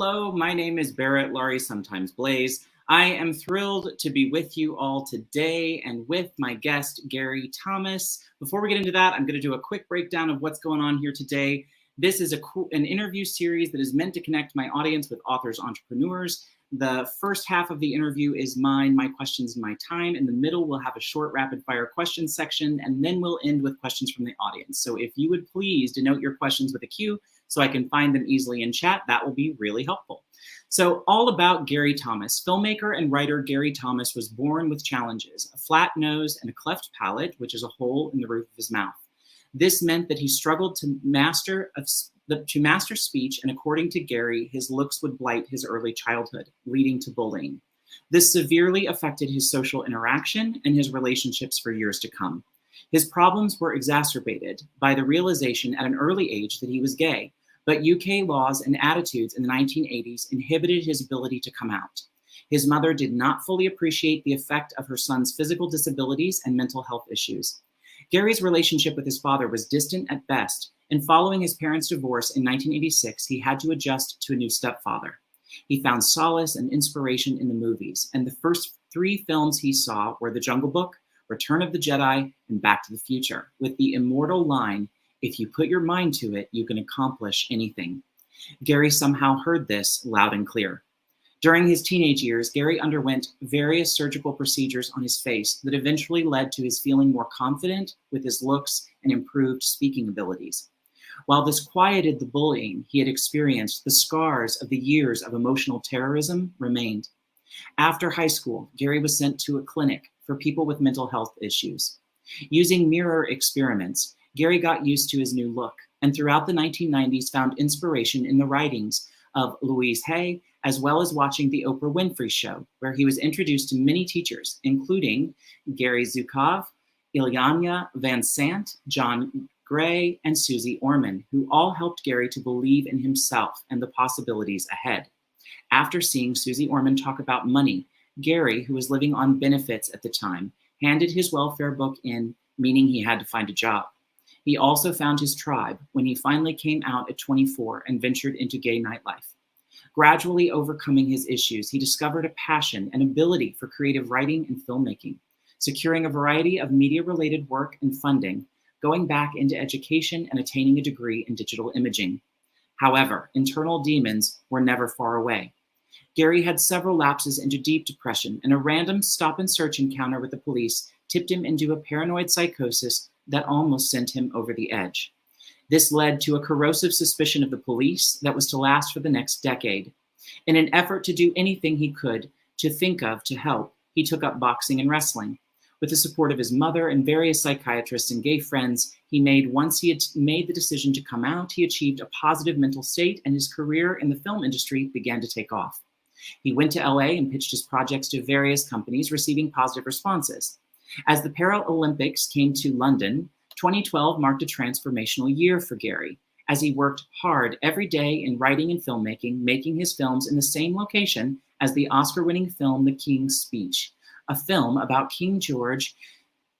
Hello, my name is Barrett Laurie, sometimes Blaze. I am thrilled to be with you all today and with my guest, Gary Thomas. Before we get into that, I'm going to do a quick breakdown of what's going on here today. This is an interview series that is meant to connect my audience with authors, entrepreneurs. The first half of the interview is mine, my questions, my time. In the middle, we'll have a short rapid fire questions section, and then we'll end with questions from the audience. So if you would please denote your questions with a Q so I can find them easily in chat, that will be really helpful. So all about Gary Thomas. Filmmaker and writer Gary Thomas was born with challenges, a flat nose and a cleft palate, which is a hole in the roof of his mouth. This meant that he struggled to master speech, and according to Gary, his looks would blight his early childhood, leading to bullying. This severely affected his social interaction and his relationships for years to come. His problems were exacerbated by the realization at an early age that he was gay, but UK laws and attitudes in the 1980s inhibited his ability to come out. His mother did not fully appreciate the effect of her son's physical disabilities and mental health issues. Gary's relationship with his father was distant at best, and following his parents' divorce in 1986, he had to adjust to a new stepfather. He found solace and inspiration in the movies, and the first 3 films he saw were The Jungle Book, Return of the Jedi, and Back to the Future, with the immortal line, "If you put your mind to it, you can accomplish anything." Gary somehow heard this loud and clear. During his teenage years, Gary underwent various surgical procedures on his face that eventually led to his feeling more confident with his looks and improved speaking abilities. While this quieted the bullying he had experienced, the scars of the years of emotional terrorism remained. After high school, Gary was sent to a clinic for people with mental health issues. Using mirror experiments, Gary got used to his new look, and throughout the 1990s found inspiration in the writings of Louise Hay, as well as watching The Oprah Winfrey Show, where he was introduced to many teachers, including Gary Zukov, Ilyana Van Sant, John Gray, and Susie Orman, who all helped Gary to believe in himself and the possibilities ahead. After seeing Susie Orman talk about money, Gary, who was living on benefits at the time, handed his welfare book in, meaning he had to find a job. He also found his tribe when he finally came out at 24 and ventured into gay nightlife. Gradually overcoming his issues, he discovered a passion and ability for creative writing and filmmaking, securing a variety of media-related work and funding, going back into education and attaining a degree in digital imaging. However, internal demons were never far away. Gary had several lapses into deep depression, and a random stop-and-search encounter with the police tipped him into a paranoid psychosis that almost sent him over the edge. This led to a corrosive suspicion of the police that was to last for the next decade. In an effort to do anything he could to think of to help, he took up boxing and wrestling. With the support of his mother and various psychiatrists and gay friends, once he had made the decision to come out, he achieved a positive mental state, and his career in the film industry began to take off. He went to LA and pitched his projects to various companies, receiving positive responses. As the Paralympics came to London, 2012 marked a transformational year for Gary, as he worked hard every day in writing and filmmaking, making his films in the same location as the Oscar-winning film The King's Speech, a film about King George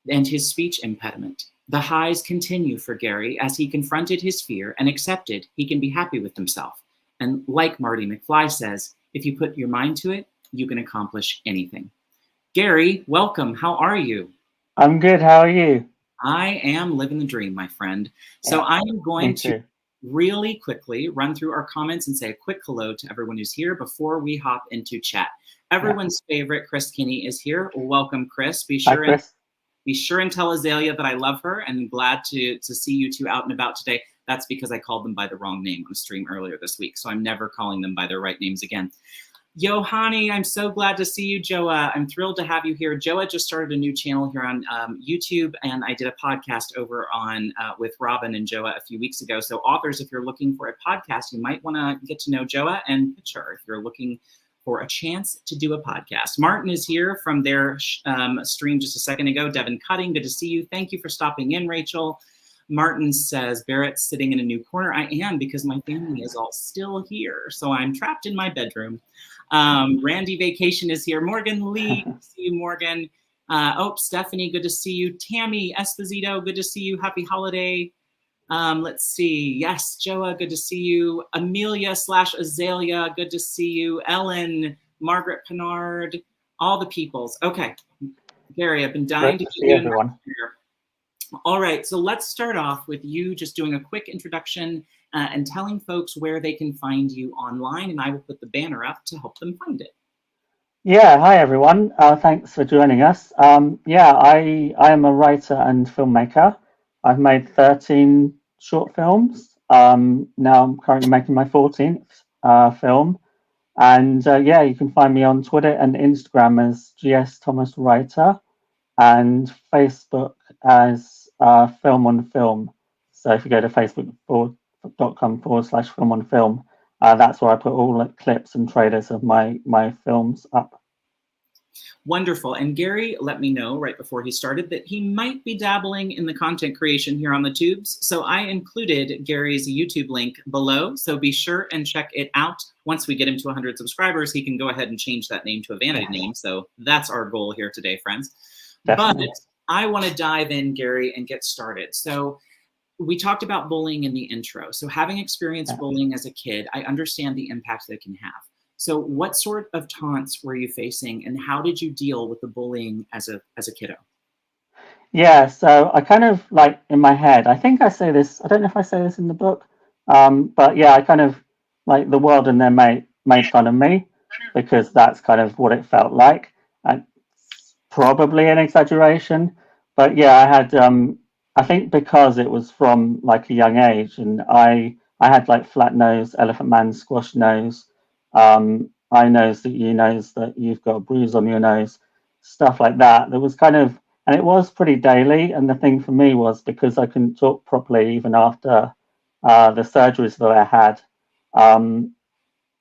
and his speech impediment. The highs continue for Gary as he confronted his fear and accepted he can be happy with himself. And like Marty McFly says, if you put your mind to it, you can accomplish anything. Gary, welcome. How are you? I'm good. How are you? I am living the dream, my friend. So I am going to really quickly run through our comments and say a quick hello to everyone who's here before we hop into chat. Everyone's favorite, Chris Kinney, is here. Welcome, Chris. Be sure and tell Azalea that I love her, and glad to see you two out and about today. That's because I called them by the wrong name on a stream earlier this week, so I'm never calling them by their right names again. Johanny, I'm so glad to see you, Joa. I'm thrilled to have you here. Joa just started a new channel here on YouTube, and I did a podcast over on with Robin and Joa a few weeks ago. So authors, if you're looking for a podcast, you might want to get to know Joa and pitch her if you're looking for a chance to do a podcast. Martin is here from their stream just a second ago. Devin Cutting, good to see you. Thank you for stopping in, Rachel. Martin says, Barrett's sitting in a new corner. I am, because my family is all still here. So I'm trapped in my bedroom. Randy Vacation is here. Morgan Lee, good to see you, Morgan. Stephanie, good to see you. Tammy Esposito, good to see you. Happy holiday. Let's see. Yes, Joa, good to see you. Amelia/Azalea, good to see you. Ellen, Margaret Pinard, all the peoples. Okay, Gary, I've been dying to get see you everyone. here. All right, so let's start off with you just doing a quick introduction and telling folks where they can find you online, and I will put the banner up to help them find it. Yeah, hi everyone. Thanks for joining us. Yeah, I am a writer and filmmaker. I've made 13 short films. Now I'm currently making my 14th film. And yeah, you can find me on Twitter and Instagram as GS Thomas Writer and Facebook as Film on Film. So if you go to facebook.com/film on film, that's where I put all the clips and trailers of my films up. Wonderful. And Gary let me know right before he started that he might be dabbling in the content creation here on the tubes. So I included Gary's YouTube link below. So be sure and check it out. Once we get him to 100 subscribers, he can go ahead and change that name to a vanity name. So that's our goal here today, friends. Definitely. But I want to dive in, Gary, and get started. So we talked about bullying in the intro. So having experienced bullying as a kid, I understand the impact that it can have. So what sort of taunts were you facing, and how did you deal with the bullying as a kiddo? Yeah, so I kind of like in my head, I think I say this, I don't know if I say this in the book, but yeah, I kind of like the world and their made fun of me because that's kind of what it felt like. Probably an exaggeration, but yeah, I had I think because it was from like a young age, and I had like flat nose, elephant man, squash nose, I knows that you knows that you've got a bruise on your nose, stuff like that. There was kind of, and it was pretty daily. And the thing for me was because I couldn't talk properly even after the surgeries that I had.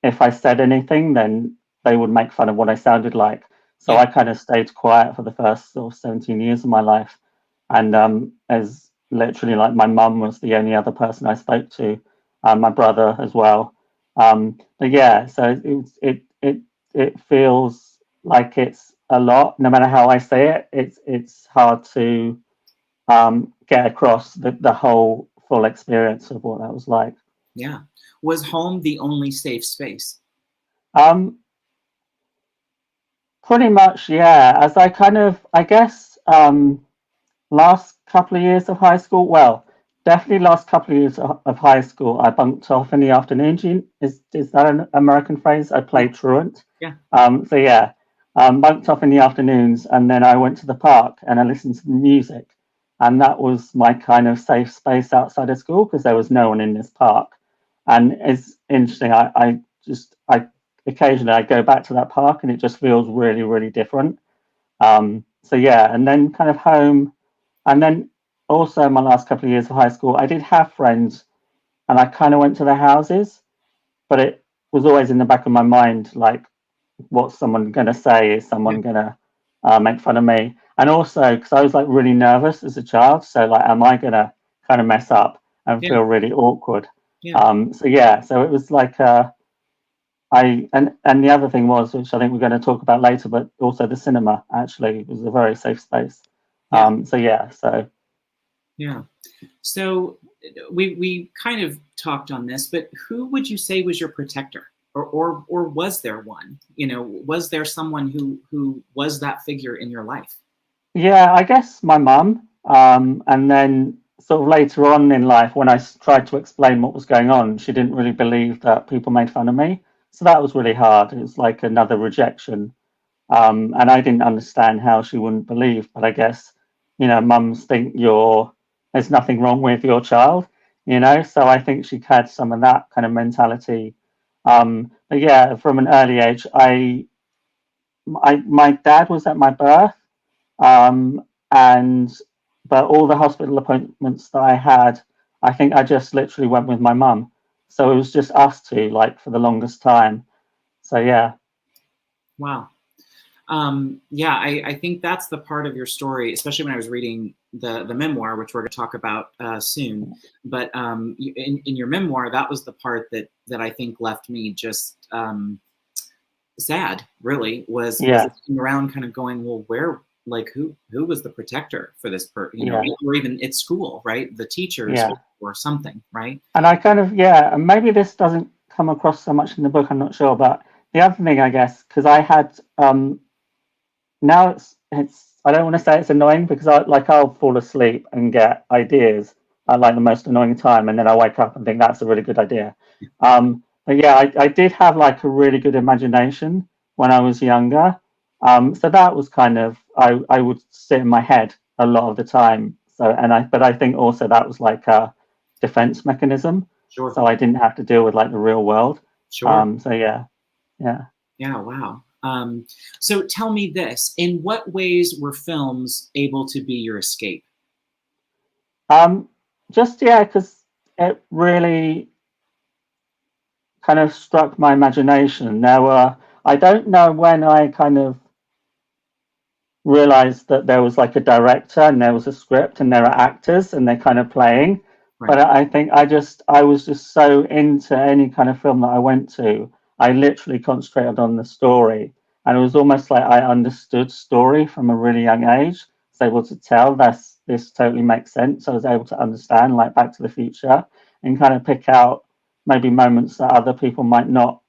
If I said anything, then they would make fun of what I sounded like. So I kind of stayed quiet for the first sort of 17 years of my life. And as literally like my mum was the only other person I spoke to, my brother as well. But yeah, so it feels like it's a lot. No matter how I say it, it's hard to get across the whole full experience of what that was like. Yeah. Was home the only safe space? Pretty much, yeah. As I kind of, I guess, last couple of years of high school, well, definitely last couple of years of high school, I bunked off in the afternoon. Is that an American phrase? I played truant. Yeah. So yeah, bunked off in the afternoons, and then I went to the park and I listened to the music, and that was my kind of safe space outside of school because there was no one in this park. And it's interesting. I occasionally I go back to that park and it just feels really, really different. So yeah, and then kind of home, and then also my last couple of years of high school, I did have friends, and I kind of went to their houses, but it was always in the back of my mind, like, what's someone going to say? Is someone going to make fun of me? And also because I was like really nervous as a child, so like, am I going to kind of mess up and feel really awkward? So yeah, so it was like and the other thing was, which I think we're going to talk about later, but also the cinema actually was a very safe space. So yeah, so yeah. So we kind of talked on this, but who would you say was your protector, or was there one? You know, was there someone who was that figure in your life? Yeah, I guess my mum. And then sort of later on in life, when I tried to explain what was going on, she didn't really believe that people made fun of me. So that was really hard. It was like another rejection. And I didn't understand how she wouldn't believe, but I guess, mums think there's nothing wrong with your child, so I think she had some of that kind of mentality. But yeah, from an early age, my dad was at my birth, and but all the hospital appointments that I had, I think I just literally went with my mum. So it was just us two, like for the longest time. So yeah. Wow. Yeah, I think that's the part of your story, especially when I was reading the memoir, which we're going to talk about soon. But in your memoir, that was the part that I think left me just sad. Really, was looking around, kind of going, well, like who was the protector for this you know, Yeah. or even at school, right? The teachers Yeah. or something, right? And I kind of, yeah, and maybe this doesn't come across so much in the book, I'm not sure, but the other thing, I guess, because I had, now it's, I don't want to say it's annoying because I'll fall asleep and get ideas at like the most annoying time, and then I wake up and think that's a really good idea. But yeah, I did have like a really good imagination when I was younger. So that was kind of, I would sit in my head a lot of the time. So, but I think also that was like a defense mechanism. Sure. So I didn't have to deal with like the real world. Sure. So yeah. Yeah, wow. So tell me this, in what ways were films able to be your escape? Just yeah, because it really kind of struck my imagination. I don't know when I kind of realized that there was like a director and there was a script and there are actors and they're kind of playing. Right. But I think I was just so into any kind of film that I went to. I literally concentrated on the story, and it was almost like I understood story from a really young age. I was able to tell this totally makes sense. I was able to understand like Back to the Future and kind of pick out maybe moments that other people might not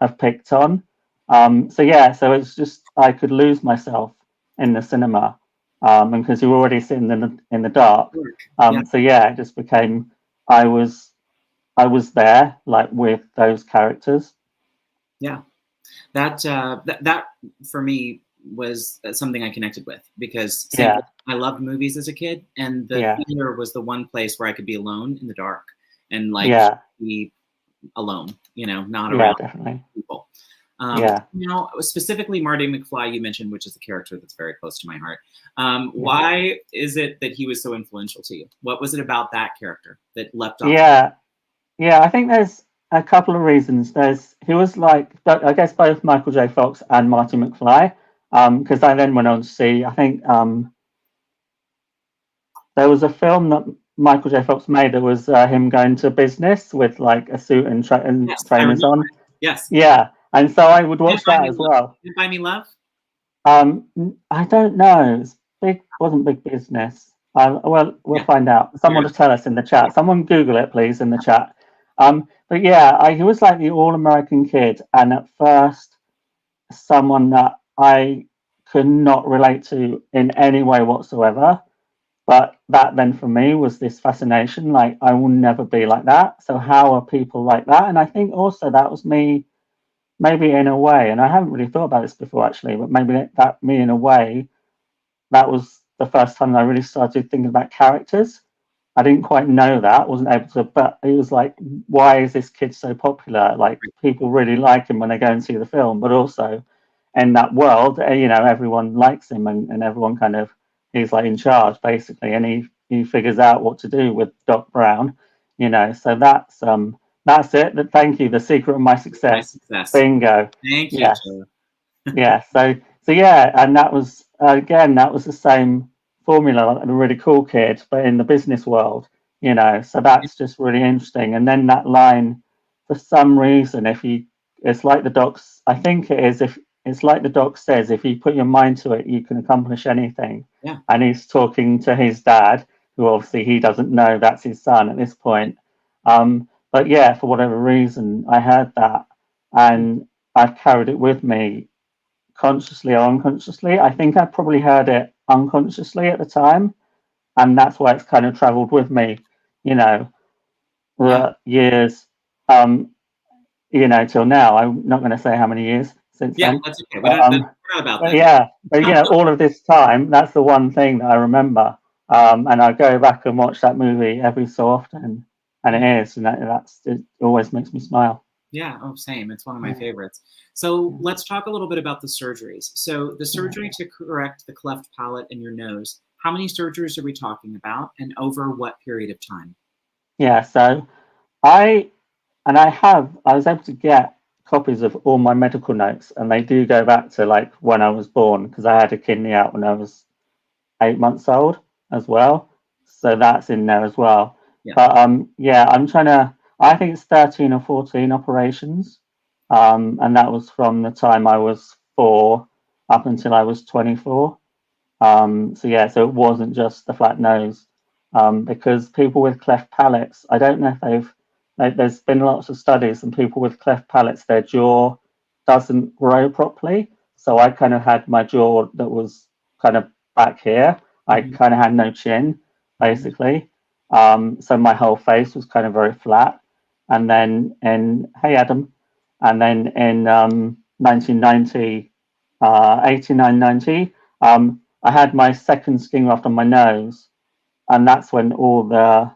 have picked on. So yeah, so it's just I could lose myself in the cinema, and because you're already sitting in the dark. Yeah. So yeah, it just became I was I was there like with those characters. Yeah. That for me was something I connected with, because Yeah, I loved movies as a kid, and the yeah, theater was the one place where I could be alone in the dark and like yeah, be alone, you know, not yeah, around definitely. people. Yeah, Now, specifically Marty McFly, you mentioned, which is a character that's very close to my heart. yeah, Why is it that he was so influential to you? What was it about that character that leapt off? yeah, yeah. I think there's a couple of reasons. He was like I guess both Michael J. Fox and Marty McFly. Because I then went on to see. I think there was a film that Michael J. Fox made that was him going to business with like a suit and, and Yes, I trainers remember. on. Yes. Yeah, and so I would Can't watch Buy that Me as Love. well. Can't Buy Me Love? I don't know. It's big, wasn't big business. Well, we'll Yeah. find out. Someone Yeah. to tell us in the chat. Someone Google it, please, in the chat. But yeah, he was like the all-American kid, and at first, someone that I could not relate to in any way whatsoever. But that then for me was this fascination. Like, I will never be like that. So how are people like that? And I think also that was me, maybe in a way, and I haven't really thought about this before actually, but maybe that me in a way, that was the first time I really started thinking about characters. I didn't quite know that, wasn't able to, but it was like, why is this kid so popular? Like, people really like him when they go and see the film, but also in that world, you know, everyone likes him, and everyone kind of, he's like in charge basically, and he figures out what to do with Doc Brown, you know. So that's it. Thank you. The secret of my My success. success. Bingo. Thank you, Yes. Joe. Yeah. So yeah, and that was again that was the same formula, like a really cool kid, but in the business world, you know. So that's just really interesting. And then that line, for some reason, if you, it's like the docs. I think it is. If it's like the doc says, if you put your mind to it, you can accomplish anything. Yeah. And he's talking to his dad, who obviously he doesn't know that's his son at this point. But yeah, for whatever reason, I heard that, and I've carried it with me consciously or unconsciously. I think I probably heard it unconsciously at the time, and that's why it's kind of traveled with me, you know, Yeah. the years, um, you know, till now. I'm not going to say how many years since Yeah, then, that's okay. but, We're not about but that. yeah, but you know, all of this time, that's the one thing that I remember, and I go back and watch that movie every so often, and it is, and it always makes me smile. Yeah, oh, same. It's one of my favorites. So let's talk a little bit about the surgeries. So the surgery to correct the cleft palate in your nose, how many surgeries are we talking about, and over what period of time? Yeah, so I I was able to get copies of all my medical notes, and they do go back to like when I was born, because I had a kidney out when I was 8 months old as well. So that's in there as well. Yeah. But yeah, I think it's 13 or 14 operations. And that was from the time I was 4 up until I was 24. So it wasn't just the flat nose, because people with cleft palates, I don't know if there's been lots of studies, and people with cleft palates, their jaw doesn't grow properly. So I kind of had my jaw that was kind of back here. I Mhm. kind of had no chin, basically. So my whole face was kind of very flat. And then hey Adam, and then in 1990, 89, 90, I had my second skin graft on my nose, and that's when all the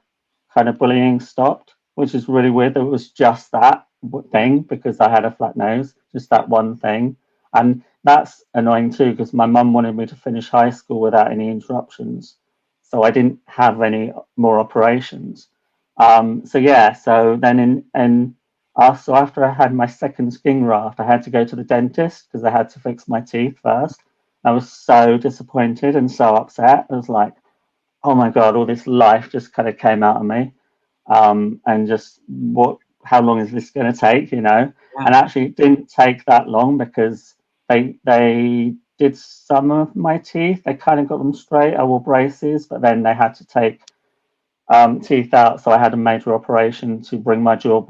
kind of bullying stopped, which is really weird. It was just that thing because I had a flat nose, just Yeah. that one thing. And that's annoying too because my mum wanted me to finish high school without any interruptions. So I didn't have any more operations. So then so after I had my second skin graft, I had to go to the dentist because I had to fix my teeth first. I was so disappointed and so upset. I was like, oh my God, all this life just kind of came out of me. And just how long is this going to take, you know? Yeah. And actually, it didn't take that long because they did some of my teeth. They kind of got them straight. I wore braces, but then they had to take teeth out. So I had a major operation to bring my jaw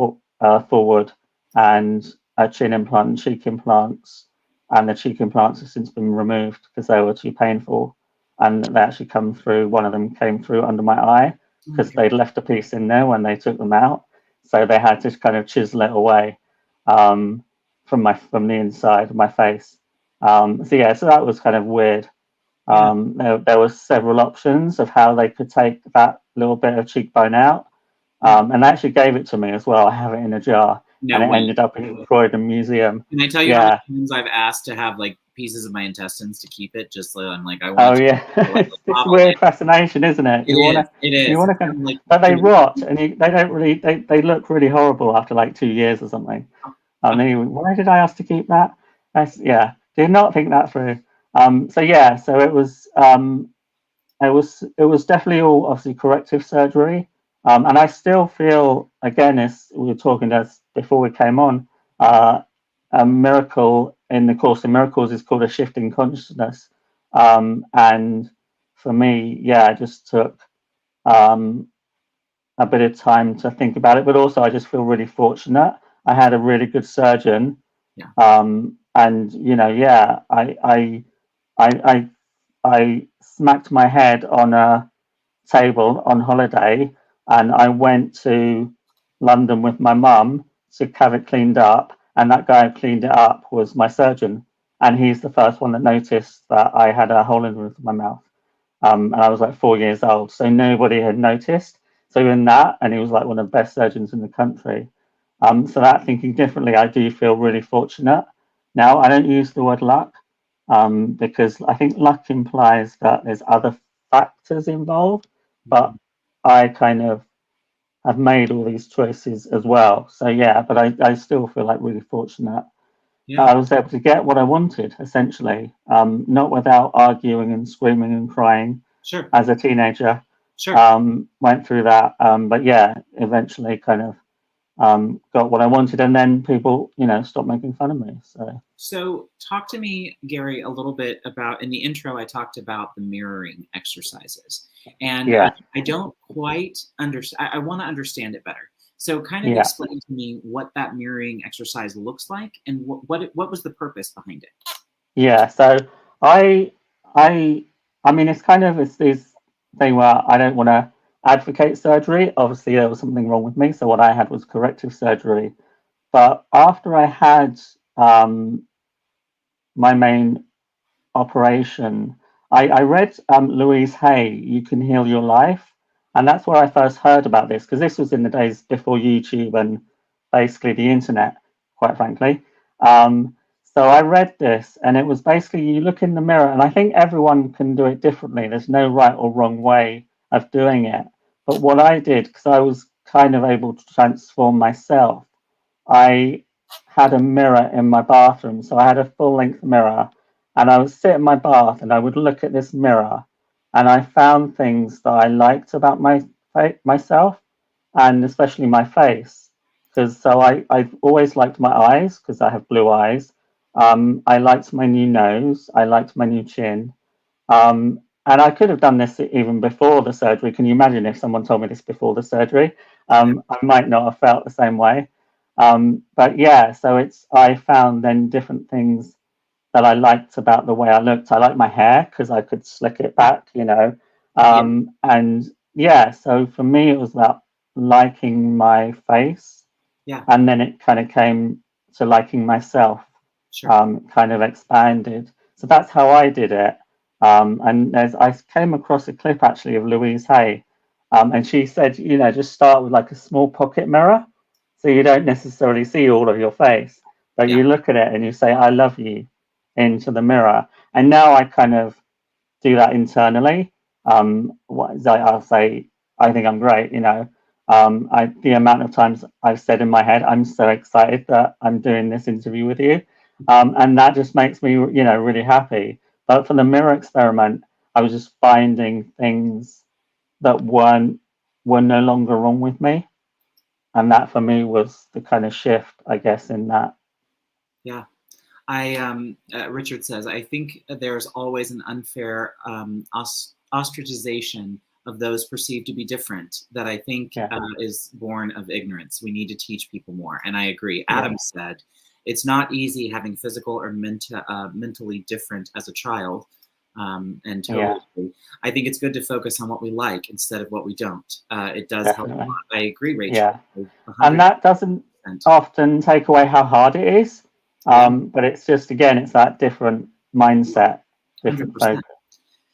forward, and a chin implant and cheek implants. And the cheek implants have since been removed because they were too painful. And they actually come through. One of them came through under my eye Oh my because God. they'd left a piece in there when they took them out. So they had to kind of chisel it away from the inside of my face. So that was kind of weird. Yeah. There were several options of how they could take that little bit of cheekbone out, Yeah. and they actually gave it to me as well. I have it in a jar, and No it way. ended up in the Croydon Museum. Can I tell you how many Yeah. times I've asked to have like pieces of my intestines to keep it? Just so I'm like, I Oh want to yeah. like It's this bottle weird fascination, isn't it? it. It is. It You is. wanna kind of, I'm like, but they dude, rot, and they don't really. They look really horrible after like 2 years or something. Anyway, why did I ask to keep that? Did not think that through. So it was definitely all obviously corrective surgery, and I still feel, again, as we were talking as before we came on, a miracle in the Course in Miracles is called a shift in consciousness, and for me, yeah, it just took um, a bit of time to think about it, but also I just feel really fortunate. I had a really good surgeon, yeah. and I I smacked my head on a table on holiday, and I went to London with my mum to have it cleaned up, and that guy who cleaned it up was my surgeon, and he's the first one that noticed that I had a hole in the roof of my mouth. And I was like 4 years old, so nobody had noticed. So in that, and he was like one of the best surgeons in the country. So that, thinking differently, I do feel really fortunate. Now I don't use the word luck, because I think luck implies that there's other factors involved, but I kind of have made all these choices as well. So yeah, but I still feel like really fortunate. Yeah. I was able to get what I wanted, essentially, not without arguing and screaming and crying Sure. as a teenager. Sure. Went through that, but yeah, eventually kind of got what I wanted, and then people, stopped making fun of me. So, talk to me, Gary, a little bit about, in the intro, I talked about the mirroring exercises. And Yeah, I don't quite understand, I want to understand it better. So, kind of yeah, explain to me what that mirroring exercise looks like and what was the purpose behind it? yeah. So I, I, I mean, it's this thing where I don't want to advocate surgery. Obviously, there was something wrong with me, so what I had was corrective surgery. But after I had my main operation, I read Louise Hay, You Can Heal Your Life. And that's where I first heard about this, because this was in the days before YouTube and basically the internet, quite frankly. So I read this, and it was basically you look in the mirror, and I think everyone can do it differently. There's no right or wrong way of doing it. But what I did, because I was kind of able to transform myself, I had a mirror in my bathroom. So I had a full length mirror, and I would sit in my bath and I would look at this mirror, and I found things that I liked about myself, and especially my face. I've always liked my eyes because I have blue eyes. I liked my new nose. I liked my new chin. And I could have done this even before the surgery. Can you imagine if someone told me this before the surgery? I might not have felt the same way. But yeah, so I found then different things that I liked about the way I looked. I liked my hair because I could slick it back, you know. Yeah. And yeah, so for me, it was about liking my face. Yeah. And then it kind of came to liking myself, Sure. kind of expanded. So that's how I did it. And I came across a clip actually of Louise Hay, and she said, you know, just start with like a small pocket mirror, so you don't necessarily see all of your face, but Yeah. you look at it and you say, "I love you," into the mirror. And now I kind of do that internally. I'll say, "I think I'm great," you know. The amount of times I've said in my head, "I'm so excited that I'm doing this interview with you," and that just makes me, you know, really happy. But for the mirror experiment, I was just finding things that were no longer wrong with me, and that for me was the kind of shift, I guess, in that. Yeah. Richard says, I think there's always an unfair ostracization of those perceived to be different that I think Yeah. is born of ignorance. We need to teach people more. And I agree. Yeah. Adam said, it's not easy having physical or mentally different as a child. And totally, I think it's good to focus on what we like instead of what we don't. It does help a Definitely. lot. I agree, Rachel. Yeah. 100%. And that doesn't often take away how hard it is. But it's just, again, it's that different mindset, different 100%. focus.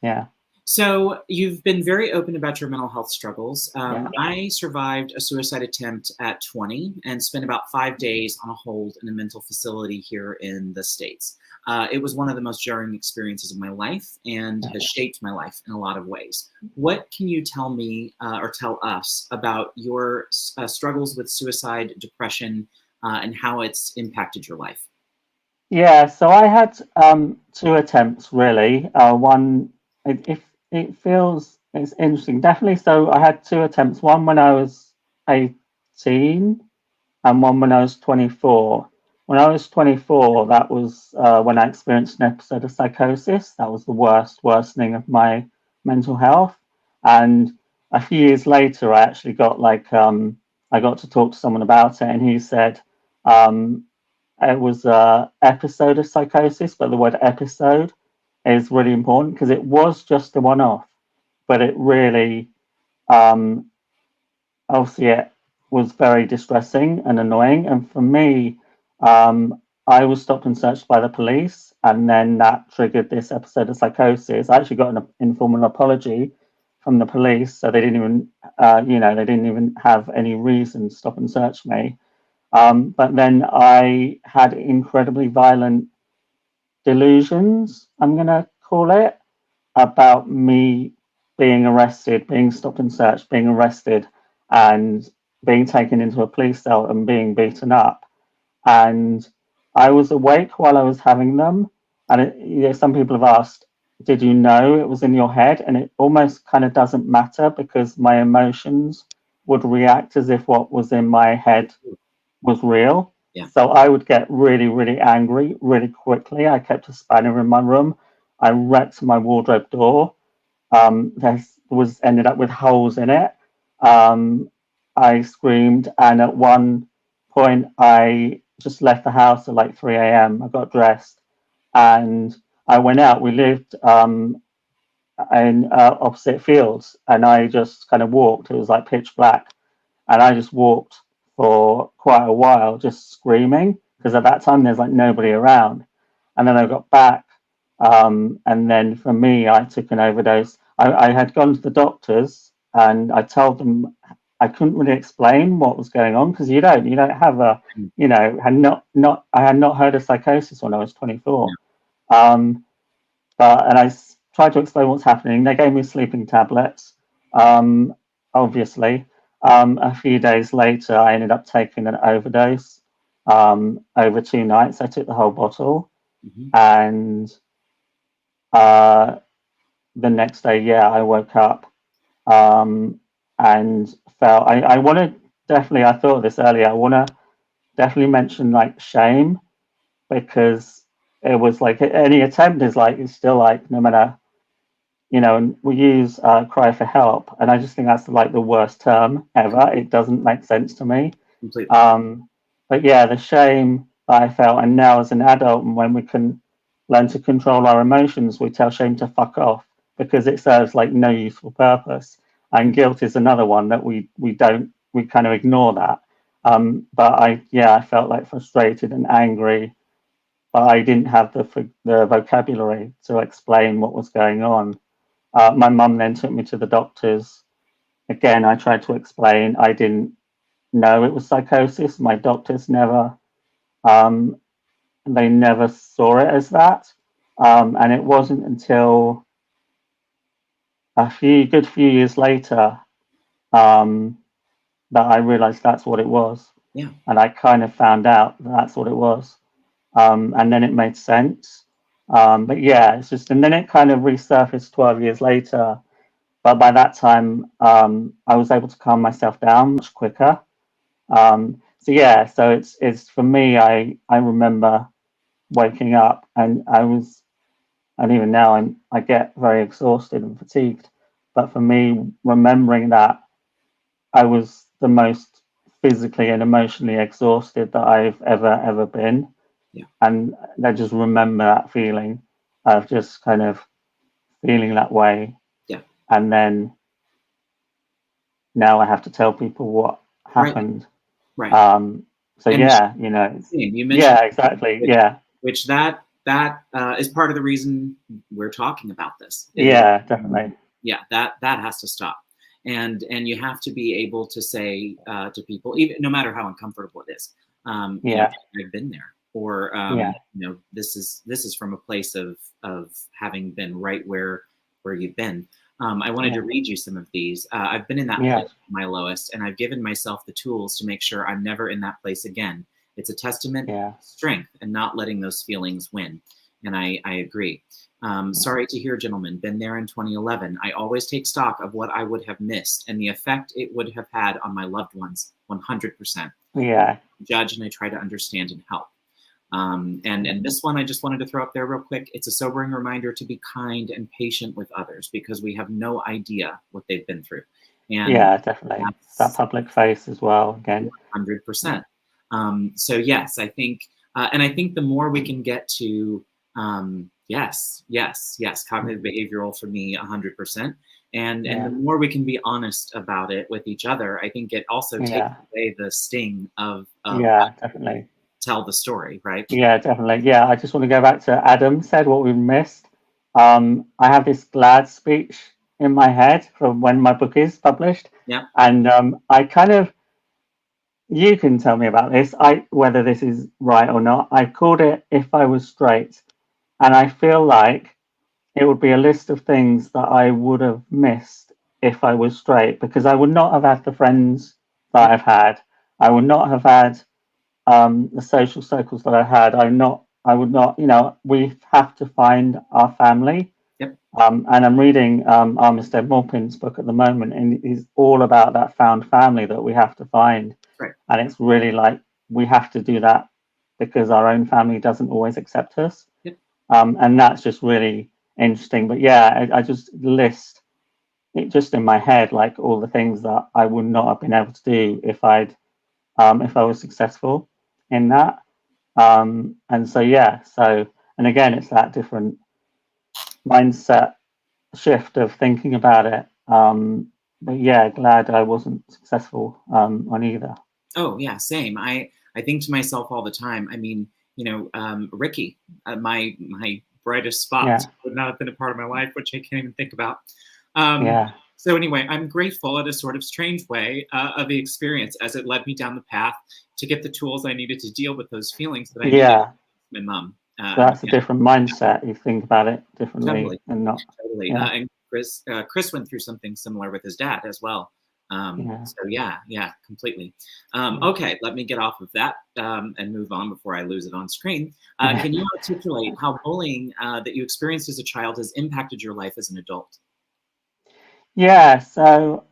Yeah. So you've been very open about your mental health struggles. I survived a suicide attempt at 20 and spent about 5 days on a hold in a mental facility here in the States. It was one of the most jarring experiences of my life and has shaped my life in a lot of ways. What can you tell me or tell us about your struggles with suicide, depression, and how it's impacted your life? Yeah, so I had 2 attempts really. One, it feels it's interesting, definitely. So I had 2 attempts. One when I was 18, and one when I was 24. When I was 24, that was when I experienced an episode of psychosis. That was the worsening of my mental health. And a few years later, I actually got I got to talk to someone about it, and he said it was an episode of psychosis, but the word episode is really important because it was just a one-off, but it really, obviously, it was very distressing and annoying. And for me, I was stopped and searched by the police, and then that triggered this episode of psychosis. I actually got an informal apology from the police, so they didn't even, they didn't even have any reason to stop and search me. But then I had incredibly violent delusions, I'm going to call it, about me being arrested, being stopped and searched, being arrested, and being taken into a police cell and being beaten up. And I was awake while I was having them. And some people have asked, did you know it was in your head? And it almost kind of doesn't matter because my emotions would react as if what was in my head was real. Yeah. So I would get really, really angry really quickly. I kept a spanner in my room. I wrecked my wardrobe door. There was ended up with holes in it. I screamed, and at one point, I just left the house at like 3 a.m. I got dressed, and I went out. We lived in opposite fields, and I just kind of walked. It was like pitch black, and I just walked for quite a while, just screaming because at that time there's like nobody around. And then I got back, and then for me, I took an overdose. I had gone to the doctors, and I told them I couldn't really explain what was going on because you don't have a, I had not heard of psychosis when I was 24. And I tried to explain what's happening. They gave me sleeping tablets. Obviously, a few days later, I ended up taking an overdose over 2 nights. I took the whole bottle, and the next day, yeah, I woke up and felt. I want to definitely. I thought of this earlier. I want to definitely mention like shame because it was like any attempt is like it's still like no matter you know, and we use cry for help, and I just think that's like the worst term ever. It doesn't make sense to me. Completely. But yeah, the shame that I felt, and now as an adult, and when we can learn to control our emotions, we tell shame to fuck off because it serves like no useful purpose. And guilt is another one that we kind of ignore that. But I felt like frustrated and angry, but I didn't have the vocabulary to explain what was going on. My mum then took me to the doctors. Again, I tried to explain. I didn't know it was psychosis. My doctors um, they never saw it as that. And it wasn't until a good few years later um, that I realized that's what it was. Yeah. And I kind of found out that's what it was. And then it made sense. But yeah, it's just, and then it kind of resurfaced 12 years later. But by that time, I was able to calm myself down much quicker. So yeah, so it's for me. I remember waking up, and and even now I get very exhausted and fatigued. But for me, remembering that I was the most physically and emotionally exhausted that I've ever been, Yeah. and I just remember that feeling of just kind of feeling that way. Yeah. And then now I have to tell people what happened. Right. So and yeah, you know, you mentioned yeah, exactly, which that is part of the reason we're talking about this. Yeah, definitely. Yeah, that has to stop, and you have to be able to say to people, even no matter how uncomfortable it is, you know, I've been there, or you know, this is from a place of having been right where you've been. I wanted to read you some of these. I've been in that place, my lowest, and I've given myself the tools to make sure I'm never in that place again. It's a testament to strength and not letting those feelings win. And I agree. Sorry to hear, gentlemen. Been there in 2011. I always take stock of what I would have missed and the effect it would have had on my loved ones. 100%. Yeah. Judge, and I try to understand and help. And this one I just wanted to throw up there real quick. It's a sobering reminder to be kind and patient with others because we have no idea what they've been through. And yeah, definitely. That public face as well, again. 100%. So yes, I think, and I think the more we can get to, yes, cognitive behavioral for me, 100%. And the more we can be honest about it with each other, I think it also takes away the sting of definitely. Tell the story, right? Yeah, definitely. Yeah, I just want to go back to Adam said what we missed. I have this glad speech in my head from when my book is published. Yeah. And I kind of, you can tell me about this, whether this is right or not. I called it If I Was Straight. And I feel like it would be a list of things that I would have missed if I was straight, because I would not have had the friends that I've had. I would not have had the social circles that I had. I would not, you know, we have to find our family. Yep. And I'm reading Armistead Maupin's book at the moment, and it's all about that found family that we have to find. Right. And it's really like we have to do that because our own family doesn't always accept us. Yep. And that's just really interesting. But yeah, I just list it just in my head, like all the things that I would not have been able to do if I was successful in that. And so and again, it's that different mindset shift of thinking about it. But yeah, glad I wasn't successful on either. Oh yeah, same. I think to myself all the time. I mean, you know, Ricky, my brightest spot would not have been a part of my life, which I can't even think about. So anyway, I'm grateful in a sort of strange way of the experience as it led me down the path to get the tools I needed to deal with those feelings that I needed with my mom. So that's a different mindset. You think about it differently and not. Totally. And Chris went through something similar with his dad as well. So yeah, completely. Okay, let me get off of that and move on before I lose it on screen. Can you articulate how bullying that you experienced as a child has impacted your life as an adult? Yeah, so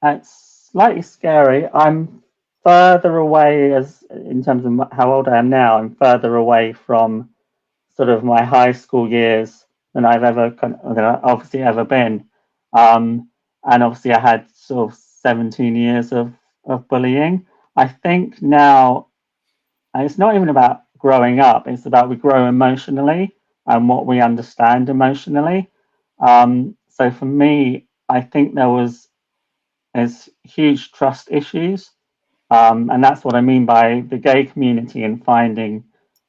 it's slightly scary. I'm further away in terms of how old I am now. I'm further away from sort of my high school years than I've ever than I've obviously ever been. And obviously I had sort of 17 years of bullying. I think now it's not even about growing up, it's about we grow emotionally and what we understand emotionally. So for me, I think there's huge trust issues. And that's what I mean by the gay community and finding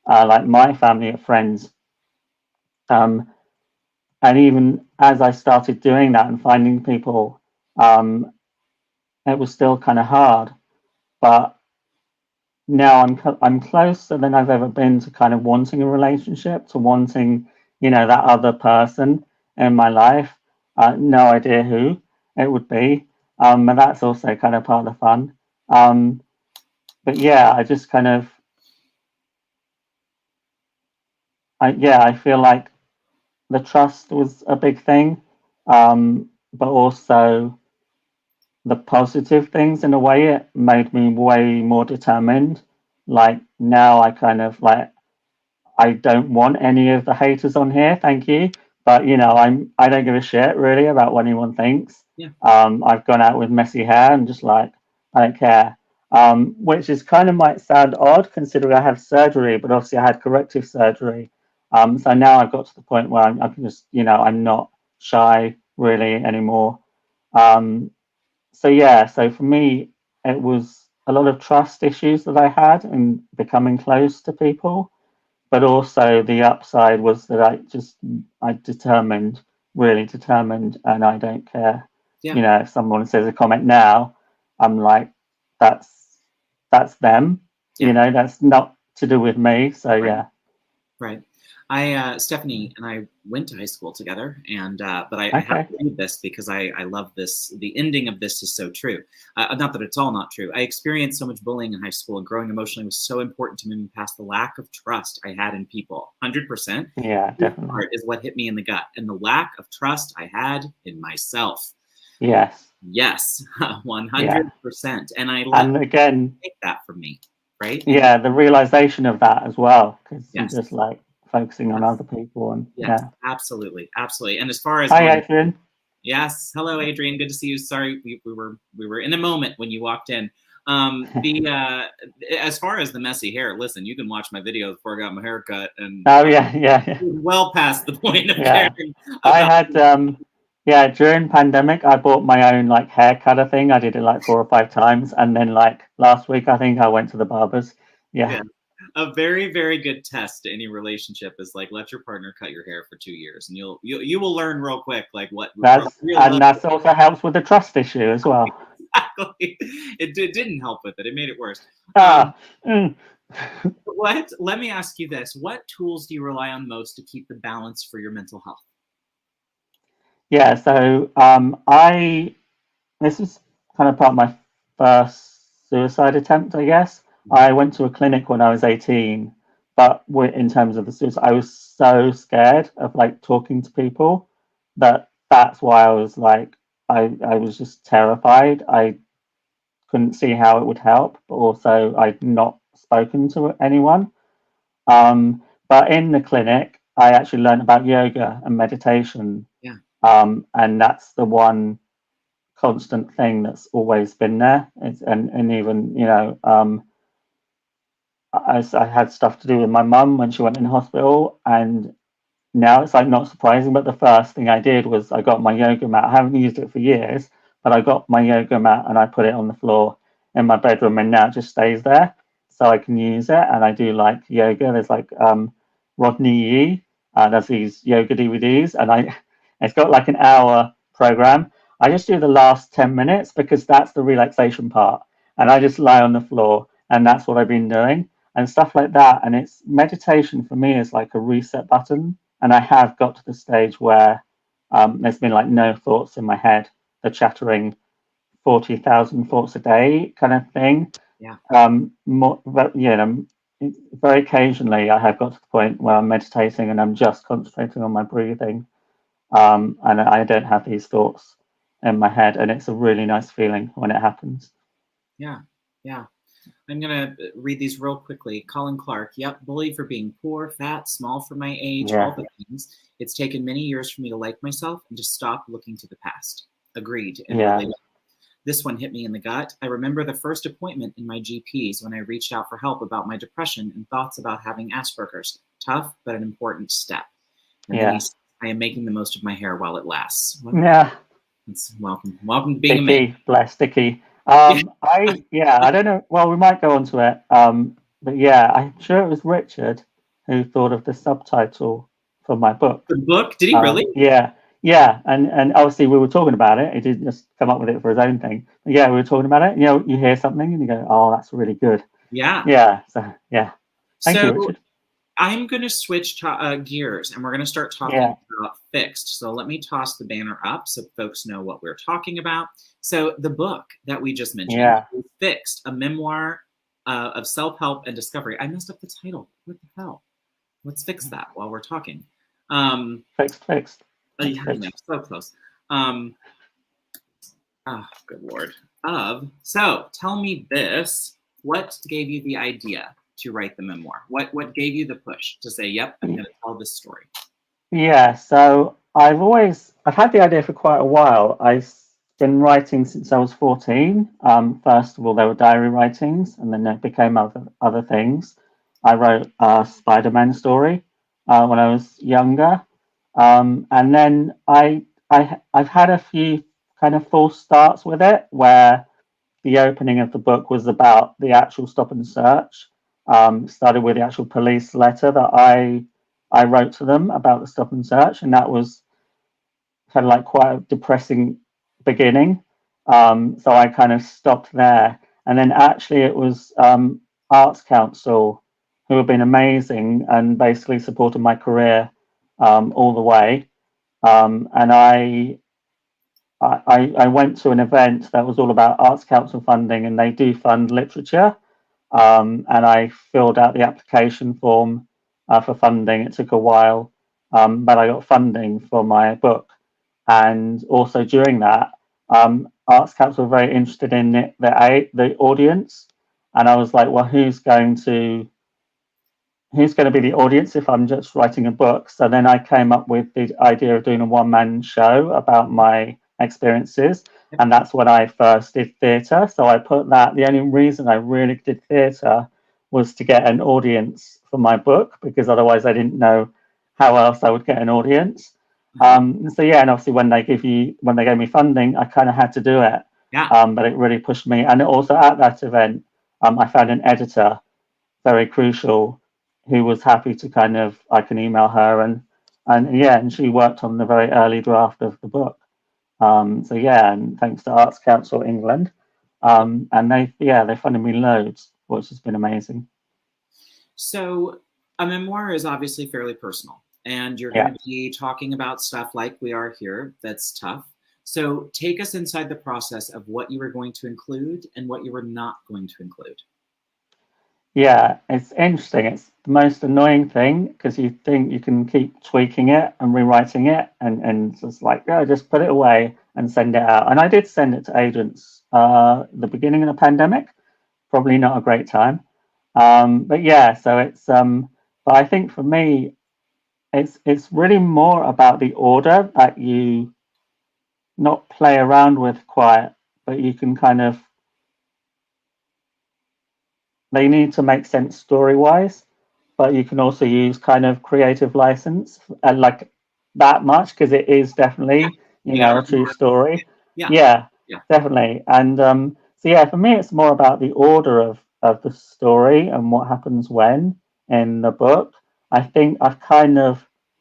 like my family or friends. Um, and even as I started doing that and finding people, um, it was still kind of hard. But now I'm closer than I've ever been to kind of wanting a relationship, to wanting, that other person in my life. No idea who it would be. And that's also kind of part of the fun. But yeah, I just kind of, I feel like the trust was a big thing, but also the positive things in a way. It made me way more determined. Like now, I kind of like I don't want any of the haters on here, thank you. But I don't give a shit really about what anyone thinks. Yeah. I've gone out with messy hair and just like I don't care. Which is kind of might sound odd considering I have surgery, but obviously I had corrective surgery. So now I've got to the point where I can just, I'm not shy really anymore. So yeah, so for me, it was a lot of trust issues that I had in becoming close to people, but also the upside was that I determined, really determined, and I don't care. Yeah. If someone says a comment now, I'm like, that's them. Yeah. That's not to do with me. So Right. yeah. Right. Stephanie and I went to high school together, and but I have Okay. to read this because I love this. The ending of this is so true. Not that it's all not true. I experienced so much bullying in high school, and growing emotionally was so important to me past the lack of trust I had in people. 100%. Yeah, This definitely. part is what hit me in the gut, and the lack of trust I had in myself. Yes. Yes, 100%. And I let And again, take that from me, right? yeah, the realization of that as well, because you're Yes. just like focusing on other people and Yes, yeah. absolutely, absolutely. And as far as Hi, Adrian. yes, hello, Adrian. Good to see you. Sorry, we were in a moment when you walked in. As far as the messy hair, listen, you can watch my videos before I got my hair cut, and Oh yeah. well past the point of Yeah. caring I about. had during pandemic I bought my own like hair cutter thing. I did it like 4 or 5 times, and then like last week I think I went to the barber's. Yeah. A very, very good test to any relationship is like let your partner cut your hair for 2 years, and you will learn real quick like what real love. That's also helps with the trust issue as well. Exactly. It didn't help with it. It made it worse. Mm. Let me ask you this. What tools do you rely on most to keep the balance for your mental health? Yeah, so this was kind of part of my first suicide attempt, I guess. I went to a clinic when I was 18, but in terms of the suicide, I was so scared of like talking to people that's why I was like, I was just terrified. I couldn't see how it would help, but also I'd not spoken to anyone. But in the clinic, I actually learned about yoga and meditation. Yeah. And that's the one constant thing that's always been there. And even, I had stuff to do with my mum when she went in hospital. And now it's like not surprising, but the first thing I did was I got my yoga mat. I haven't used it for years, but I got my yoga mat and I put it on the floor in my bedroom, and now it just stays there so I can use it. And I do like yoga. There's like Rodney Yee does these yoga DVDs, and it's got like an hour program. I just do the last 10 minutes because that's the relaxation part, and I just lie on the floor, and that's what I've been doing and stuff like that. And it's meditation for me is like a reset button, and I have got to the stage where there's been like no thoughts in my head, the chattering 40,000 thoughts a day kind of thing. Yeah. Very occasionally I have got to the point where I'm meditating and I'm just concentrating on my breathing, and I don't have these thoughts in my head, and it's a really nice feeling when it happens. Yeah. I'm going to read these real quickly. Colin Clark. Yep. Bullied for being poor, fat, small for my age, all the things. It's taken many years for me to like myself and to stop looking to the past. Agreed. And Yeah. related. This one hit me in the gut. I remember the first appointment in my GP's when I reached out for help about my depression and thoughts about having Asperger's. Tough, but an important step. And then Yeah. he said, I am making the most of my hair while it lasts. Well, Yeah. it's welcome to being a man. Sticky, bless sticky. Yeah. I don't know. Well, we might go on to it. But yeah, I'm sure it was Richard who thought of the subtitle for my book. The book? Did he really? Yeah, yeah, and obviously we were talking about it. He didn't just come up with it for his own thing. But yeah, we were talking about it. You know, you hear something and you go, "Oh, that's really good." Yeah. Yeah. So yeah, thank you, So Richard. I'm going to switch gears and we're going to start talking about Fixed. So let me toss the banner up so folks know what we're talking about. So the book that we just mentioned is Fixed, a memoir of self-help and discovery. I messed up the title. What the hell? Let's fix that while we're talking. Fixed. Yeah, I know, so close. Good Lord. So tell me this. What gave you the idea to write the memoir? What gave you the push to say, yep, I'm going to tell this story? Yeah, so I've had the idea for quite a while. I've been writing since I was 14. First of all, there were diary writings, and then it became other things. I wrote a Spider-Man story when I was younger, and then I've had a few kind of false starts with it, where the opening of the book was about the actual stop and search. Started with the actual police letter that I wrote to them about the stop and search, and that was kind of like quite a depressing beginning. So I kind of stopped there, and then actually it was Arts Council who have been amazing and basically supported my career all the way. And I went to an event that was all about Arts Council funding, and they do fund literature. And I filled out the application form for funding. It took a while, but I got funding for my book. And also during that, Arts Council were very interested in the audience, and I was like, well, who's going to be the audience if I'm just writing a book? So then I came up with the idea of doing a one-man show about my experiences, and that's when I first did theatre. So I put that. The only reason I really did theatre was to get an audience for my book, because otherwise I didn't know how else I would get an audience. So yeah, and obviously when they gave me funding, I kind of had to do it. Yeah. But it really pushed me, and also at that event, I found an editor, very crucial, who was happy to I can email her, and she worked on the very early draft of the book. So yeah, and thanks to Arts Council England, and they funded me loads, which has been amazing. So a memoir is obviously fairly personal, and you're going to be talking about stuff like we are here that's tough. So take us inside the process of what you were going to include and what you were not going to include. Yeah, it's interesting. It's the most annoying thing, because you think you can keep tweaking it and rewriting it, and just like, just put it away and send it out. And I did send it to agents the beginning of the pandemic, probably not a great time. But yeah, so it's but I think for me, it's really more about the order that you not play around with quite, but you can they need to make sense story-wise, but you can also use kind of creative license, like that much, because it is definitely, a true story. Yeah, definitely. And so yeah, for me, it's more about the order of the story and what happens when in the book. I think I've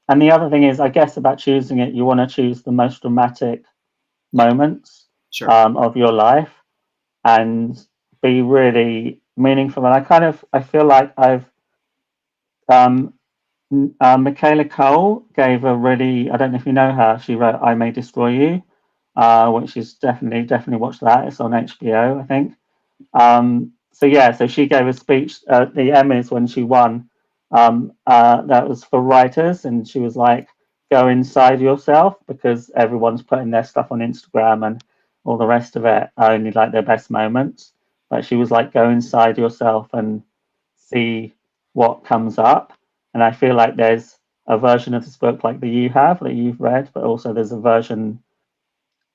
and the other thing is, I guess, about choosing it, you want to choose the most dramatic moments of your life and be really meaningful. And I feel like I've Michaela Cole gave a really, I don't know if you know her, she wrote I May Destroy You, which is definitely watch that. It's on HBO, I think. So yeah, so she gave a speech at the Emmys when she won. That was for writers, and she was like, go inside yourself, because everyone's putting their stuff on Instagram and all the rest of it, only like their best moments. But she was like, go inside yourself and see what comes up. And I feel like there's a version of this book like that you've read, but also there's a version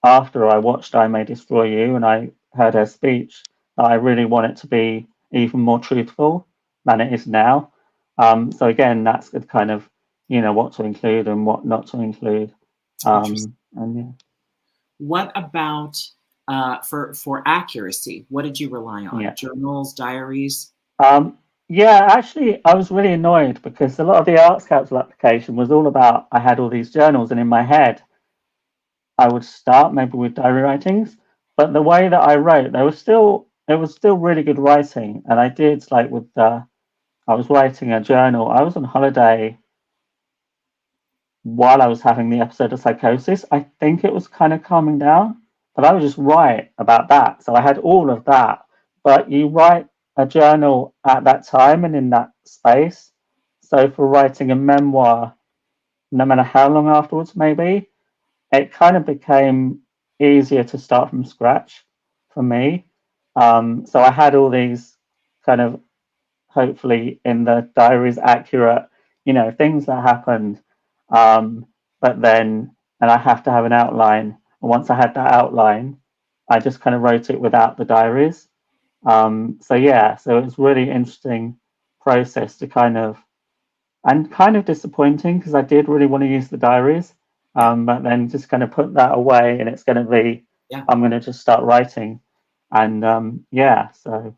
after I watched I May Destroy You and I heard her speech that I really want it to be even more truthful than it is now. So again, that's the kind of, what to include and what not to include. And yeah. What about for accuracy? What did you rely on? Yeah. Journals, diaries? Yeah, actually, I was really annoyed because a lot of the Arts Council application was all about I had all these journals, and in my head, I would start maybe with diary writings, but the way that I wrote, it was still really good writing, and I did like with I was writing a journal. I was on holiday while I was having the episode of psychosis. I think it was kind of calming down, but I would just write about that. So I had all of that. But you write a journal at that time and in that space. So for writing a memoir, no matter how long afterwards, maybe, it kind of became easier to start from scratch for me. So I had all these kind of hopefully in the diaries accurate, things that happened. But then, and I have to have an outline. And once I had that outline, I just kind of wrote it without the diaries. So yeah, so it was really interesting process to kind of disappointing because I did really want to use the diaries. But then just kind of put that away and it's going to be, I'm going to just start writing. And so.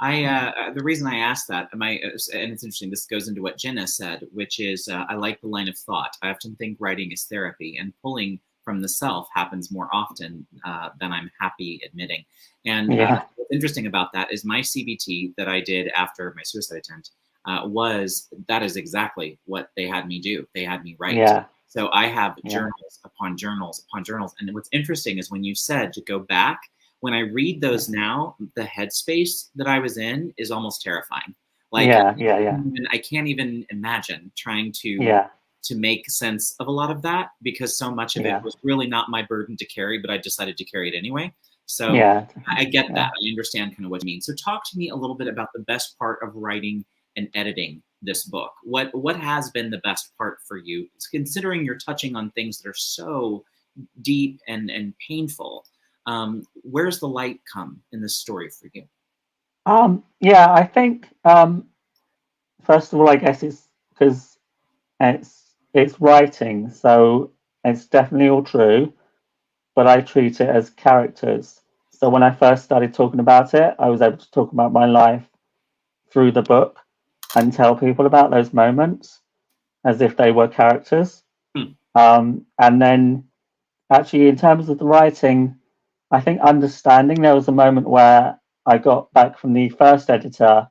The reason I asked that, and it's interesting, this goes into what Jenna said, which is I like the line of thought. I often think writing is therapy, and pulling from the self happens more often than I'm happy admitting. And what's interesting about that is my CBT that I did after my suicide attempt that is exactly what they had me do. They had me write. Yeah. So I have journals upon journals upon journals. And what's interesting is when you said to go back, when I read those now, the headspace that I was in is almost terrifying. Like, I can't even imagine trying to make sense of a lot of that because so much of it was really not my burden to carry, but I decided to carry it anyway. So I get that. I understand kind of what you mean. So talk to me a little bit about the best part of writing and editing this book. What has been the best part for you, considering you're touching on things that are so deep and painful? Where's the light come in this story for you? I think first of all, I guess it's because it's writing, so it's definitely all true, but I treat it as characters. So when I first started talking about it, I was able to talk about my life through the book and tell people about those moments as if they were characters. And then actually in terms of the writing, I think understanding, there was a moment where I got back from the first editor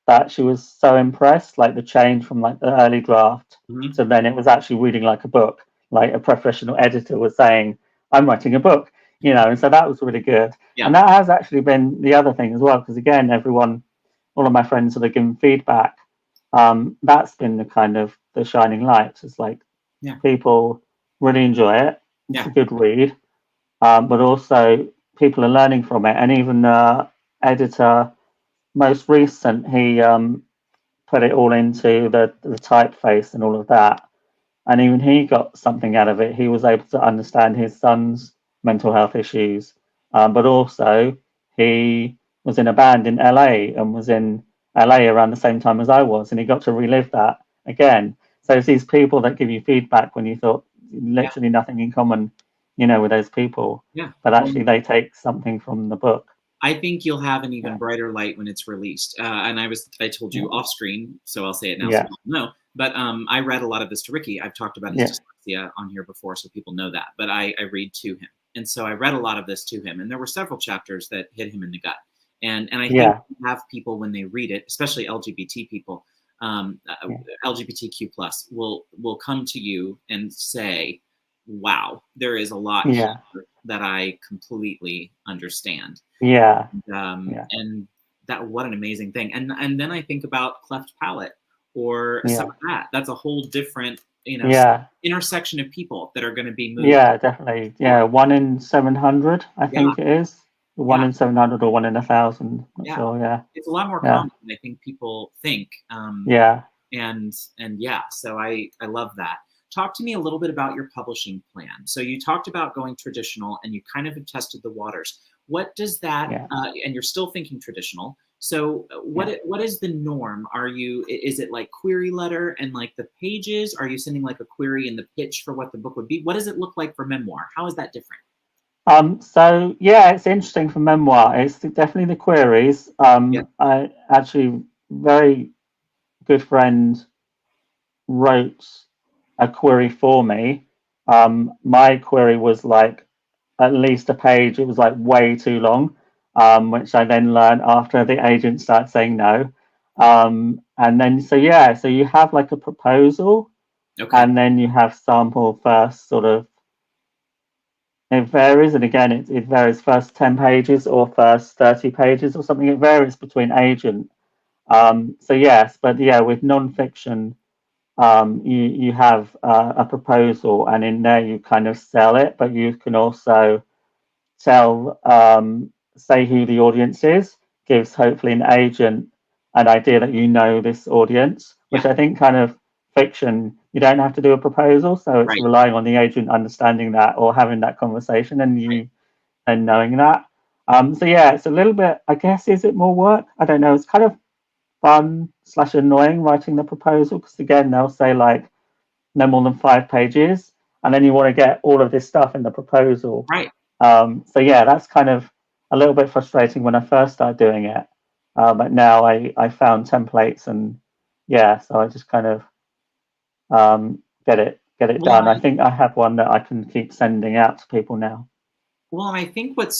that she was so impressed, like the change from like the early draft to then it was actually reading like a book, like a professional editor was saying, I'm writing a book, and so that was really good. And that has actually been the other thing as well, because again, all of my friends that have given feedback, that's been the kind of the shining light. It's like people really enjoy it. It's a good read. But also people are learning from it. And even the editor, most recent, he put it all into the typeface and all of that. And even he got something out of it. He was able to understand his son's mental health issues. But also he was in a band in LA and was in LA around the same time as I was. And he got to relive that again. So it's these people that give you feedback when you thought literally nothing in common, with those people. But actually they take something from the book. I think you'll have an even brighter light when it's released. And I told you off screen, so I'll say it now so people know. But I read a lot of this to Ricky. I've talked about his dyslexia on here before, so people know that. But I read to him. And so I read a lot of this to him. And there were several chapters that hit him in the gut. And I think you have people when they read it, especially LGBT people, LGBTQ plus, will come to you and say, wow, there is a lot here that I completely understand. And that, what an amazing thing. And then I think about Cleft Palate or some of that. That's a whole different, intersection of people that are going to be moved. Yeah, definitely. Yeah, 1 in 700, I think it is. 1 in 700 or 1 in 1,000. Not sure. It's a lot more common than I think people think. And yeah, so I love that. Talk to me a little bit about your publishing plan. So you talked about going traditional, and you kind of have tested the waters. What does that? Yeah. And you're still thinking traditional. So what Yeah. what is the norm? Is it like query letter and like the pages? Are you sending like a query in the pitch for what the book would be? What does it look like for Memoir? How is that different? So yeah, it's interesting for Memoir. It's definitely the queries. Yeah. I actually very good friend wrote a query for me. My query was like at least a page. It was like way too long, which I then learned after the agent started saying no. And then so yeah, so you have like a proposal, Okay. and then you have sample first sort of. It varies, and again, it varies first 10 pages or first 30 pages or something. It varies between agent. So yes, but yeah, with non-fiction, you have a proposal, and in there you kind of sell it, but you can also tell, say who the audience is, gives hopefully an agent an idea that you know this audience, which Yeah. I think kind of fiction, you don't have to do a proposal, so it's Right. relying on the agent understanding that or having that conversation and Right. you and knowing that. So yeah, it's a little bit, I guess, is it more work? I don't know. It's kind of fun slash annoying writing the proposal because again, they'll say like no more than 5 pages, and then you want to get all of this stuff in the proposal. Right. So yeah, that's kind of a little bit frustrating when I first started doing it. But now I found templates and yeah, so I just kind of get it Well, done. I think I have one that I can keep sending out to people now. Well, and I think what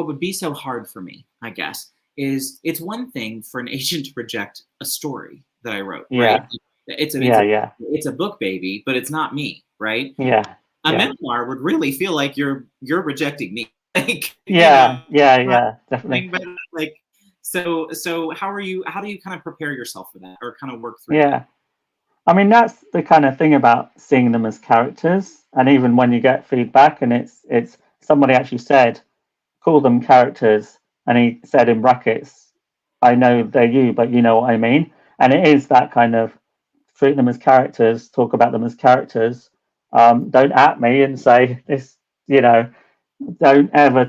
would be so hard for me, I guess, is it's one thing for an agent to reject a story that I wrote, right? Yeah, It's a it's yeah, a yeah, it's a book baby, but it's not me, right? yeah, A yeah, memoir would really feel like you're rejecting me, like yeah, yeah, not yeah, definitely. anything, but like so how do you kind of prepare yourself for that or kind of work through that? Yeah. I mean, that's the kind of thing about seeing them as characters. And even when you get feedback, and it's somebody actually said, call them characters, and he said in brackets, I know they're you, but you know what I mean. And it is that kind of treat them as characters, talk about them as characters. Don't at me and say this, you know, don't ever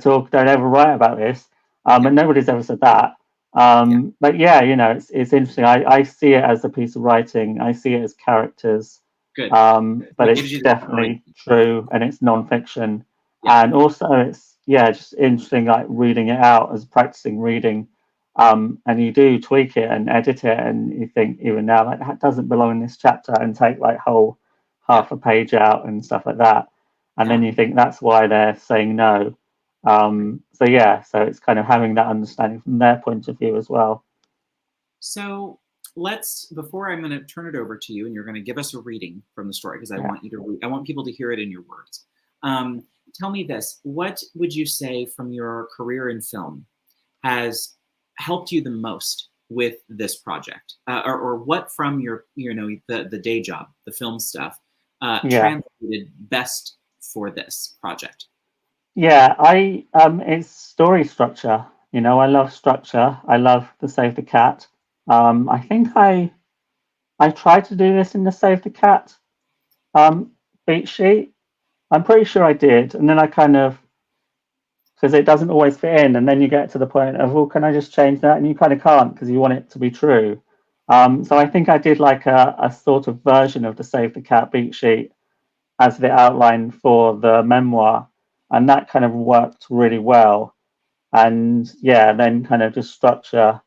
write about this. Yeah, And nobody's ever said that. yeah, But yeah, you know, it's interesting. I see it as a piece of writing. I see it as characters. good. But What it's gives you the definitely story? true and it's non-fiction. Yeah, And also it's yeah, just interesting like reading it out as practicing reading. And you do tweak it and edit it and you think even now like that doesn't belong in this chapter and take like whole yeah, half a page out and stuff like that. And yeah. then you think that's why they're saying no. So yeah, so it's kind of having that understanding from their point of view as well. So before I'm going to turn it over to you, and you're going to give us a reading from the story because I Yeah. want you to read. I want people to hear it in your words. Um, Tell me this: what would you say from your career in film has helped you the most with this project, or what from your the day job, the film stuff, Yeah. translated best for this project? Yeah, I it's story structure. You know, I love structure. I love the Save the Cat. I think I tried to do this in the Save the Cat um beat sheet. I'm pretty sure I did, and then I kind of because it doesn't always fit in, and then you get to the point of, well, can I just change that? And you kind of can't because you want it to be true. So I think I did like a sort of version of the Save the Cat beat sheet as the outline for the memoir, and that kind of worked really well. And yeah, then kind of just structure.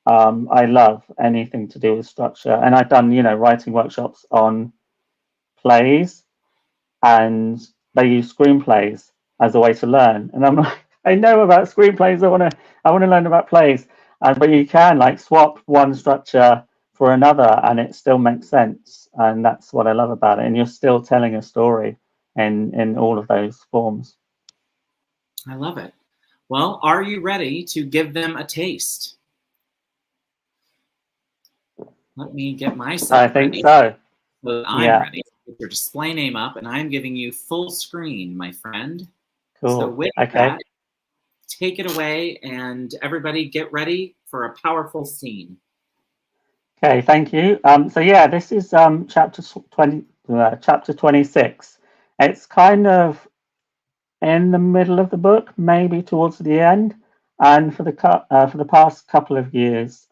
I love anything to do with structure, and I've done writing workshops on plays, and they use screenplays as a way to learn. And I'm like, I know about screenplays. I want to learn about plays, but you can like swap one structure for another, and it still makes sense. And that's what I love about it. And you're still telling a story in all of those forms. I love it. Well, are you ready to give them a taste? Let me get I myself think ready. so. So I'm Yeah. ready. Put your display name up, and I'm giving you full screen, my friend. So Cool. with Okay. that, take it away, and everybody get ready for a powerful scene. Okay, thank you. So yeah, this is chapter 26. It's kind of in the middle of the book, maybe towards the end. And for the past couple of years,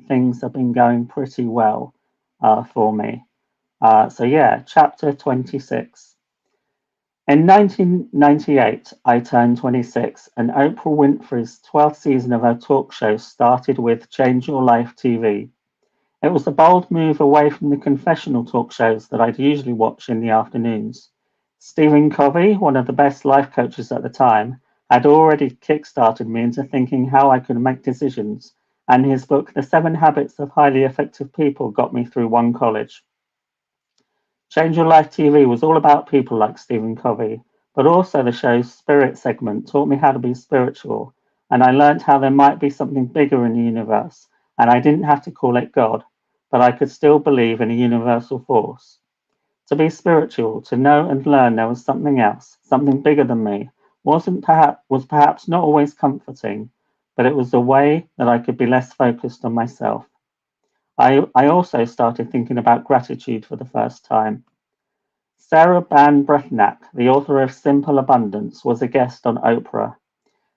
things have been going pretty well for me. So yeah, chapter 26. In 1998, I turned 26, and Oprah Winfrey's 12th season of her talk show started with Change Your Life TV. It was a bold move away from the confessional talk shows that I'd usually watch in the afternoons. Stephen Covey, one of the best life coaches at the time, had already kick-started me into thinking how I could make decisions, and his book, The 7 Habits of Highly Effective People, got me through one college. Change Your Life TV was all about people like Stephen Covey, but also the show's spirit segment taught me how to be spiritual, and I learned how there might be something bigger in the universe, and I didn't have to call it God, but I could still believe in a universal force. To be spiritual, to know and learn there was something else, something bigger than me, was perhaps not always comforting, but it was a way that I could be less focused on myself. I also started thinking about gratitude for the first time. Sarah Ban Breathnach, the author of Simple Abundance, was a guest on Oprah.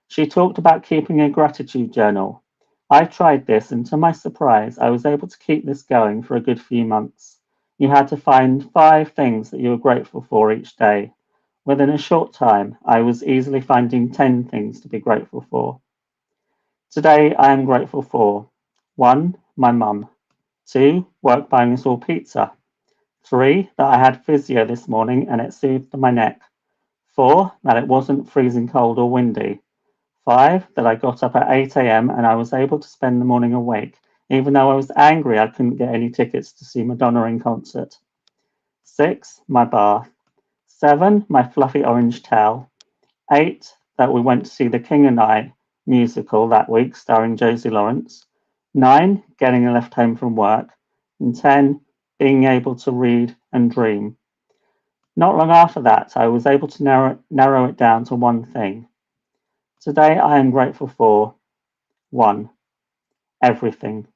She talked about keeping a gratitude journal. I tried this, and to my surprise, I was able to keep this going for a good few months. You had to find 5 things that you were grateful for each day. Within a short time, I was easily finding 10 things to be grateful for. Today, I am grateful for 1. My mum. 2. Work buying us all pizza. 3. That I had physio this morning and it soothed my neck. 4. That it wasn't freezing cold or windy. 5. That I got up at 8 a.m. and I was able to spend the morning awake, even though I was angry I couldn't get any tickets to see Madonna in concert. 6. My bath. 7. My fluffy orange towel. 8. That we went to see The King and I musical that week starring Josie Lawrence. 9. Getting a lift home from work. And 10. Being able to read and dream. Not long after that, I was able to narrow it down to one thing. Today I am grateful for 1. Everything.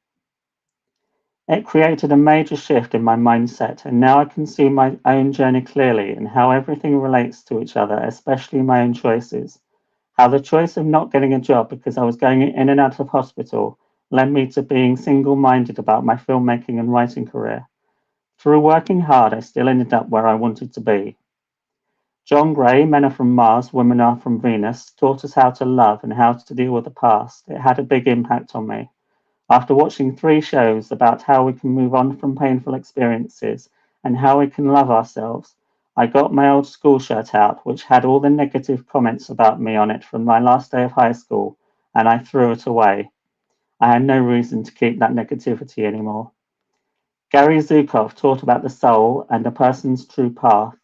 It created a major shift in my mindset, and now I can see my own journey clearly and how everything relates to each other, especially my own choices. How the choice of not getting a job because I was going in and out of hospital led me to being single minded about my filmmaking and writing career. Through working hard, I still ended up where I wanted to be. John Gray, Men Are From Mars, Women Are From Venus, taught us how to love and how to deal with the past. It had a big impact on me. After watching 3 shows about how we can move on from painful experiences and how we can love ourselves, I got my old school shirt out, which had all the negative comments about me on it from my last day of high school, and I threw it away. I had no reason to keep that negativity anymore. Gary Zukov taught about the soul and a person's true path.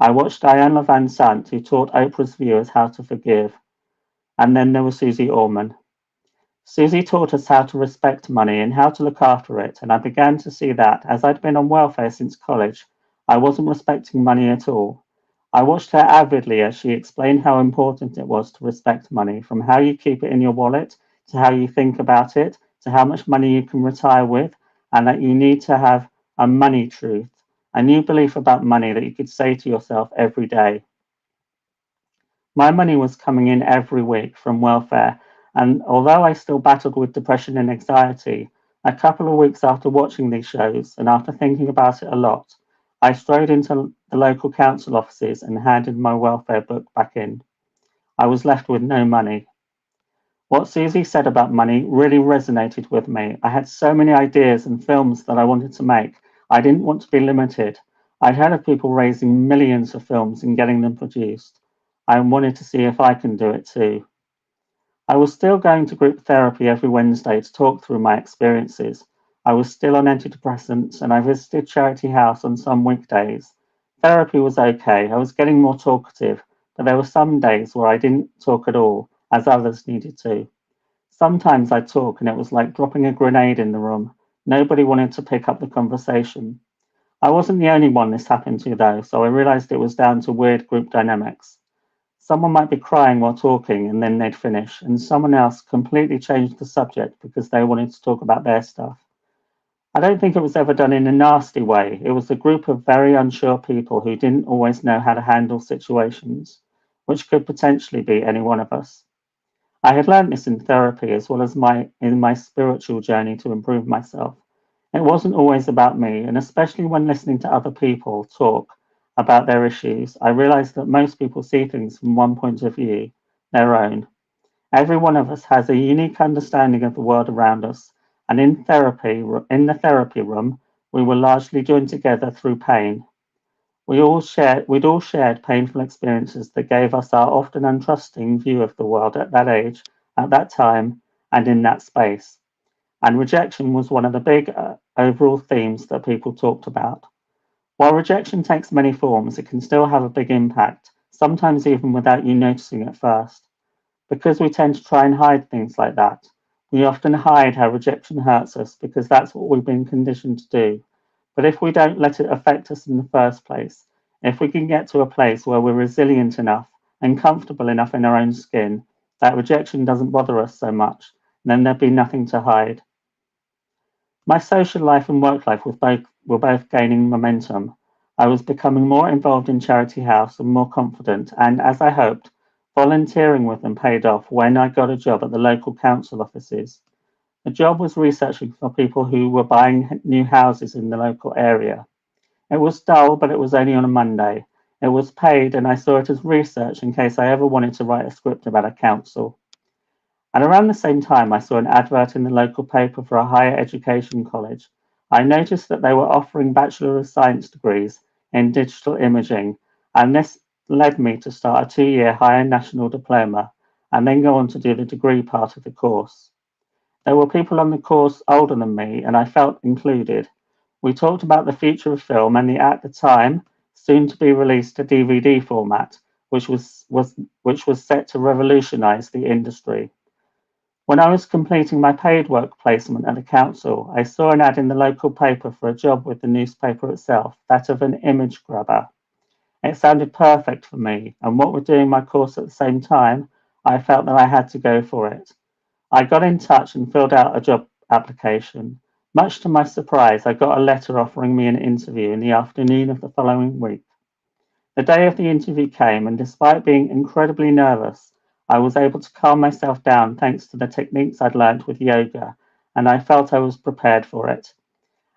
I watched Diana Van Sant, who taught Oprah's viewers how to forgive. And then there was Susie Orman. Susie taught us how to respect money and how to look after it, and I began to see that, as I'd been on welfare since college, I wasn't respecting money at all. I watched her avidly as she explained how important it was to respect money, from how you keep it in your wallet, to how you think about it, to how much money you can retire with, and that you need to have a money truth, a new belief about money that you could say to yourself every day. My money was coming in every week from welfare, and although I still battled with depression and anxiety, a couple of weeks after watching these shows and after thinking about it a lot, I strode into the local council offices and handed my welfare book back in. I was left with no money. What Susie said about money really resonated with me. I had so many ideas and films that I wanted to make. I didn't want to be limited. I'd heard of people raising millions of films and getting them produced. I wanted to see if I can do it too. I was still going to group therapy every Wednesday to talk through my experiences. I was still on antidepressants and I visited Charity House on some weekdays. Therapy was okay. I was getting more talkative, but there were some days where I didn't talk at all, as others needed to. Sometimes I'd talk and it was like dropping a grenade in the room. Nobody wanted to pick up the conversation. I wasn't the only one this happened to, though, so I realized it was down to weird group dynamics. Someone might be crying while talking and then they'd finish, and someone else completely changed the subject because they wanted to talk about their stuff. I don't think it was ever done in a nasty way. It was a group of very unsure people who didn't always know how to handle situations, which could potentially be any one of us. I had learned this in therapy as well as in my spiritual journey to improve myself. It wasn't always about me, and especially when listening to other people talk about their issues, I realized that most people see things from one point of view, their own. Every one of us has a unique understanding of the world around us, and in the therapy room, we were largely joined together through pain. We'd all shared painful experiences that gave us our often untrusting view of the world at that age, at that time, and in that space. And rejection was one of the big overall themes that people talked about. While rejection takes many forms, it can still have a big impact, sometimes even without you noticing at first. Because we tend to try and hide things like that, we often hide how rejection hurts us because that's what we've been conditioned to do. But if we don't let it affect us in the first place, if we can get to a place where we're resilient enough and comfortable enough in our own skin that rejection doesn't bother us so much, then there'd be nothing to hide. My social life and work life were both gaining momentum. I was becoming more involved in Charity House and more confident, and as I hoped, volunteering with them paid off when I got a job at the local council offices. The job was researching for people who were buying new houses in the local area. It was dull, but it was only on a Monday. It was paid, and I saw it as research in case I ever wanted to write a script about a council. And around the same time, I saw an advert in the local paper for a higher education college. I noticed that they were offering Bachelor of Science degrees in digital imaging, and this led me to start a 2 year higher national diploma and then go on to do the degree part of the course. There were people on the course older than me, and I felt included. We talked about the future of film and the at the time soon to be released DVD format, which was set to revolutionize the industry. When I was completing my paid work placement at the council, I saw an ad in the local paper for a job with the newspaper itself, that of an image grabber. It sounded perfect for me, and what with doing my course at the same time, I felt that I had to go for it. I got in touch and filled out a job application. Much to my surprise, I got a letter offering me an interview in the afternoon of the following week. The day of the interview came, and despite being incredibly nervous, I was able to calm myself down thanks to the techniques I'd learnt with yoga, and I felt I was prepared for it.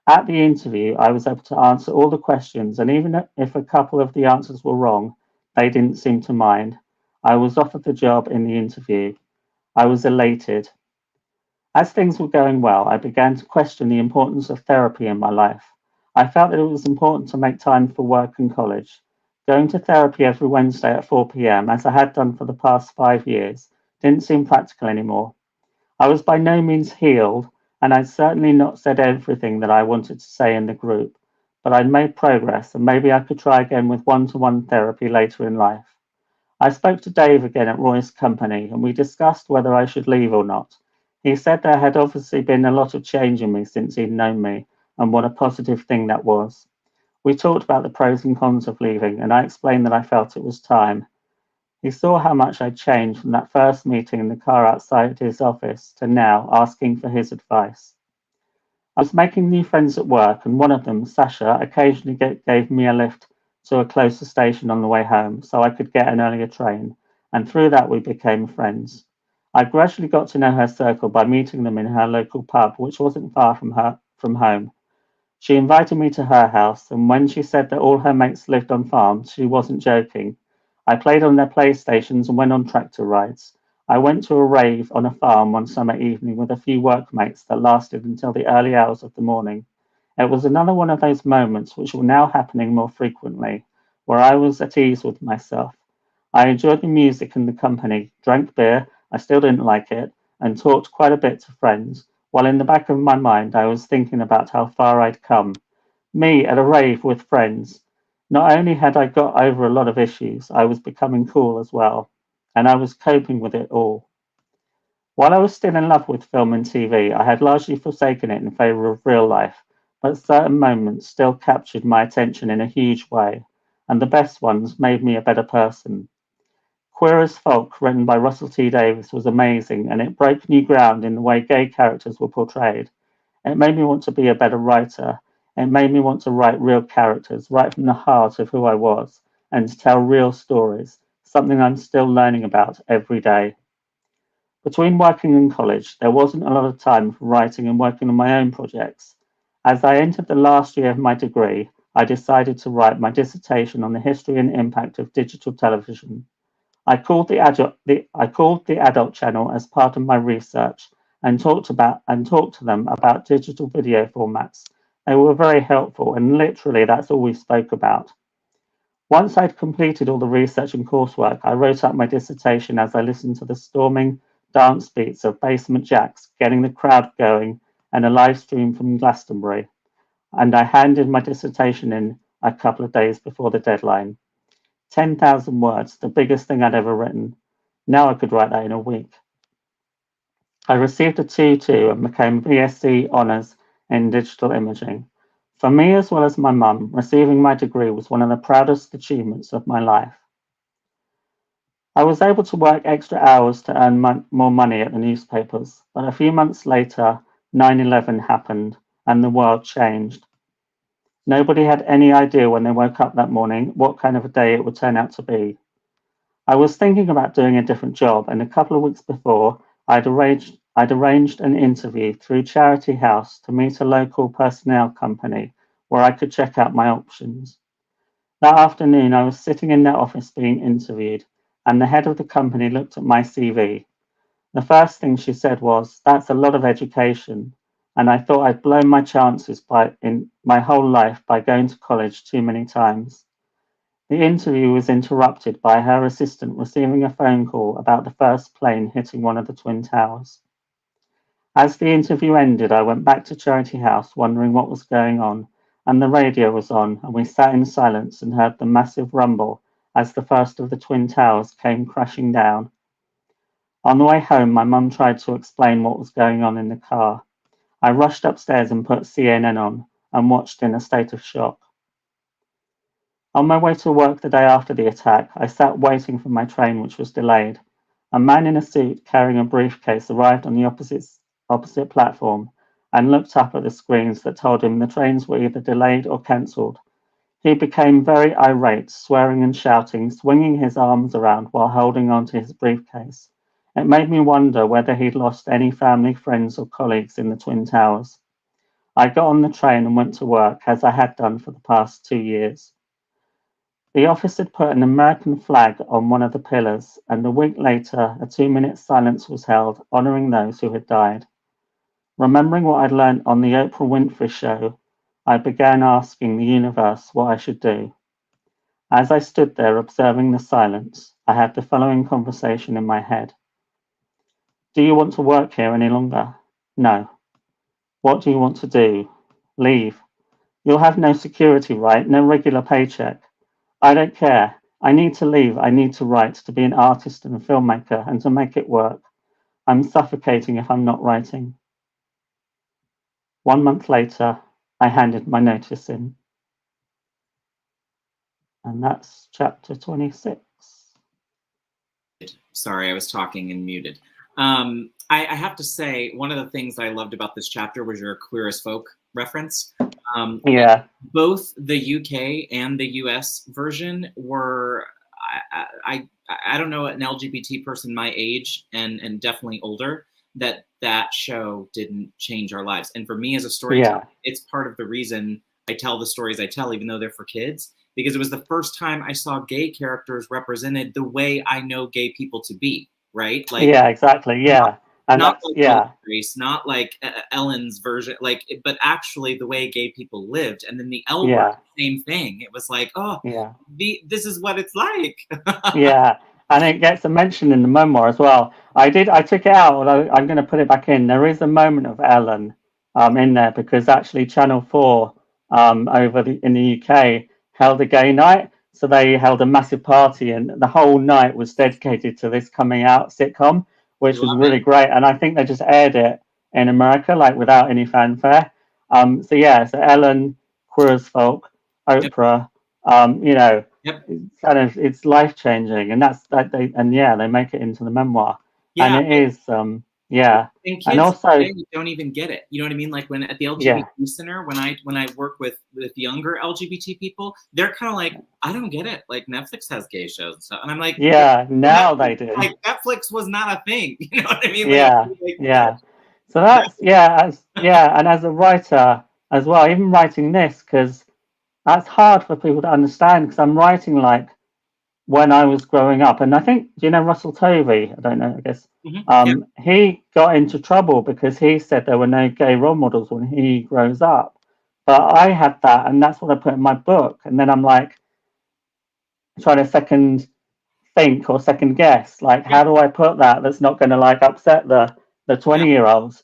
At the interview, I was able to answer all the questions, and even if a couple of the answers were wrong, they didn't seem to mind. I was offered the job in the interview. I was elated. As things were going well, I began to question the importance of therapy in my life. I felt that it was important to make time for work and college. Going to therapy every Wednesday at 4 p.m., as I had done for the past 5 years, didn't seem practical anymore. I was by no means healed, and I'd certainly not said everything that I wanted to say in the group, but I'd made progress, and maybe I could try again with one-to-one therapy later in life. I spoke to Dave again at Roy's company, and we discussed whether I should leave or not. He said there had obviously been a lot of change in me since he'd known me, and what a positive thing that was. We talked about the pros and cons of leaving, and I explained that I felt it was time. He saw how much I'd changed from that first meeting in the car outside his office to now asking for his advice. I was making new friends at work, and one of them, Sasha, occasionally gave me a lift to a closer station on the way home so I could get an earlier train, and through that we became friends. I gradually got to know her circle by meeting them in her local pub, which wasn't far from home. She invited me to her house, and when she said that all her mates lived on farms, she wasn't joking. I played on their playstations and went on tractor rides. I went to a rave on a farm one summer evening with a few workmates that lasted until the early hours of the morning. It was another one of those moments which were now happening more frequently, where I was at ease with myself. I enjoyed the music and the company, drank beer, I still didn't like it, and talked quite a bit to friends, while in the back of my mind I was thinking about how far I'd come. Me at a rave with friends. Not only had I got over a lot of issues, I was becoming cool as well, and I was coping with it all. While I was still in love with film and TV, I had largely forsaken it in favour of real life, but certain moments still captured my attention in a huge way, and the best ones made me a better person. Queer as Folk, written by Russell T Davies, was amazing, and it broke new ground in the way gay characters were portrayed. It made me want to be a better writer. It made me want to write real characters, right from the heart of who I was, and to tell real stories, something I'm still learning about every day. Between working and college, there wasn't a lot of time for writing and working on my own projects. As I entered the last year of my degree, I decided to write my dissertation on the history and impact of digital television. I called the adult channel as part of my research and talked to them about digital video formats. They were very helpful, and literally that's all we spoke about. Once I'd completed all the research and coursework, I wrote up my dissertation as I listened to the storming dance beats of Basement Jacks getting the crowd going and a live stream from Glastonbury, and I handed my dissertation in a couple of days before the deadline. 10,000 words, the biggest thing I'd ever written. Now I could write that in a week. I received a 2-2 and became BSc Honours in Digital Imaging. For me, as well as my mum, receiving my degree was one of the proudest achievements of my life. I was able to work extra hours to earn more money at the newspapers, but a few months later, 9/11 happened and the world changed. Nobody had any idea when they woke up that morning what kind of a day it would turn out to be. I was thinking about doing a different job, and a couple of weeks before, I'd arranged an interview through Charity House to meet a local personnel company where I could check out my options. That afternoon, I was sitting in their office being interviewed, and the head of the company looked at my CV. The first thing she said was, "That's a lot of education," and I thought I'd blown my chances in my whole life by going to college too many times. The interview was interrupted by her assistant receiving a phone call about the first plane hitting one of the Twin Towers. As the interview ended, I went back to Charity House wondering what was going on, and the radio was on, and we sat in silence and heard the massive rumble as the first of the Twin Towers came crashing down. On the way home, my mum tried to explain what was going on in the car. I rushed upstairs and put CNN on and watched in a state of shock. On my way to work the day after the attack, I sat waiting for my train, which was delayed. A man in a suit carrying a briefcase arrived on the opposite platform and looked up at the screens that told him the trains were either delayed or cancelled. He became very irate, swearing and shouting, swinging his arms around while holding onto his briefcase. It made me wonder whether he'd lost any family, friends, or colleagues in the Twin Towers. I got on the train and went to work, as I had done for the past 2 years. The office had put an American flag on one of the pillars, and a week later, a 2-minute silence was held, honouring those who had died. Remembering what I'd learned on the Oprah Winfrey Show, I began asking the universe what I should do. As I stood there observing the silence, I had the following conversation in my head. Do you want to work here any longer? No. What do you want to do? Leave. You'll have no security, right? No regular paycheck. I don't care. I need to leave. I need to write, to be an artist and a filmmaker, and to make it work. I'm suffocating if I'm not writing. 1 month later, I handed my notice in. And that's chapter 26. Sorry, I was talking and muted. I have to say, one of the things I loved about this chapter was your queer as folk reference. Yeah. Both the UK and the US version were, I don't know, an LGBT person my age and definitely older, that show didn't change our lives. And for me as a storyteller, it's part of the reason I tell the stories I tell, even though they're for kids, because it was the first time I saw gay characters represented the way I know gay people to be, right? Like, yeah, exactly. Yeah. Not like Grace, not like Ellen's version, like, but actually the way gay people lived. And then the L word, same thing. It was like, oh, this is what it's like. Yeah, and it gets a mention in the memoir as well. I took it out, although I'm going to put it back in. There is a moment of Ellen in there, because actually Channel 4 in the UK held a gay night. So they held a massive party, and the whole night was dedicated to this coming out sitcom, which was really great. And I think they just aired it in America, like, without any fanfare. So Ellen, Queer as Folk, Oprah, it's life changing, and they make it into the memoir. And it is Yeah. And And kids also, today don't even get it. You know what I mean? Like when at the yeah, LGBT center, when I work with younger LGBT people, they're kind of like, I don't get it. Like Netflix has gay shows and stuff, and I'm like, yeah, now Netflix, they do. like Netflix was not a thing. You know what I mean? Yeah, Like yeah. So that's, and as a writer as well, even writing this, because that's hard for people to understand, because I'm writing like when I was growing up. And I think, do you know Russell Tovey? I don't know, I guess. yeah, He got into trouble because he said there were no gay role models when he grows up. But I had that, and that's what I put in my book. And then I'm like trying to second think or second guess, like yeah, how do I put that that's not going to like upset the yeah, 20-year-olds,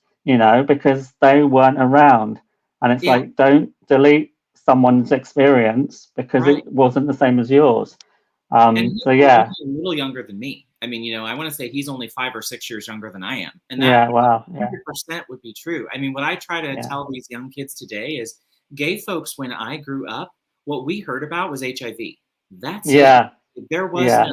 because they weren't around. And it's yeah. like, don't delete someone's experience because Right. it wasn't the same as yours. And So he's only yeah. a little younger than me. I mean, I want to say he's only 5 or 6 years younger than I am, and that Yeah, wow. Yeah, 100% would be true. I mean, what I try to yeah, tell these young kids today is gay folks, when I grew up, what we heard about was HIV. That's it. yeah, There was yeah,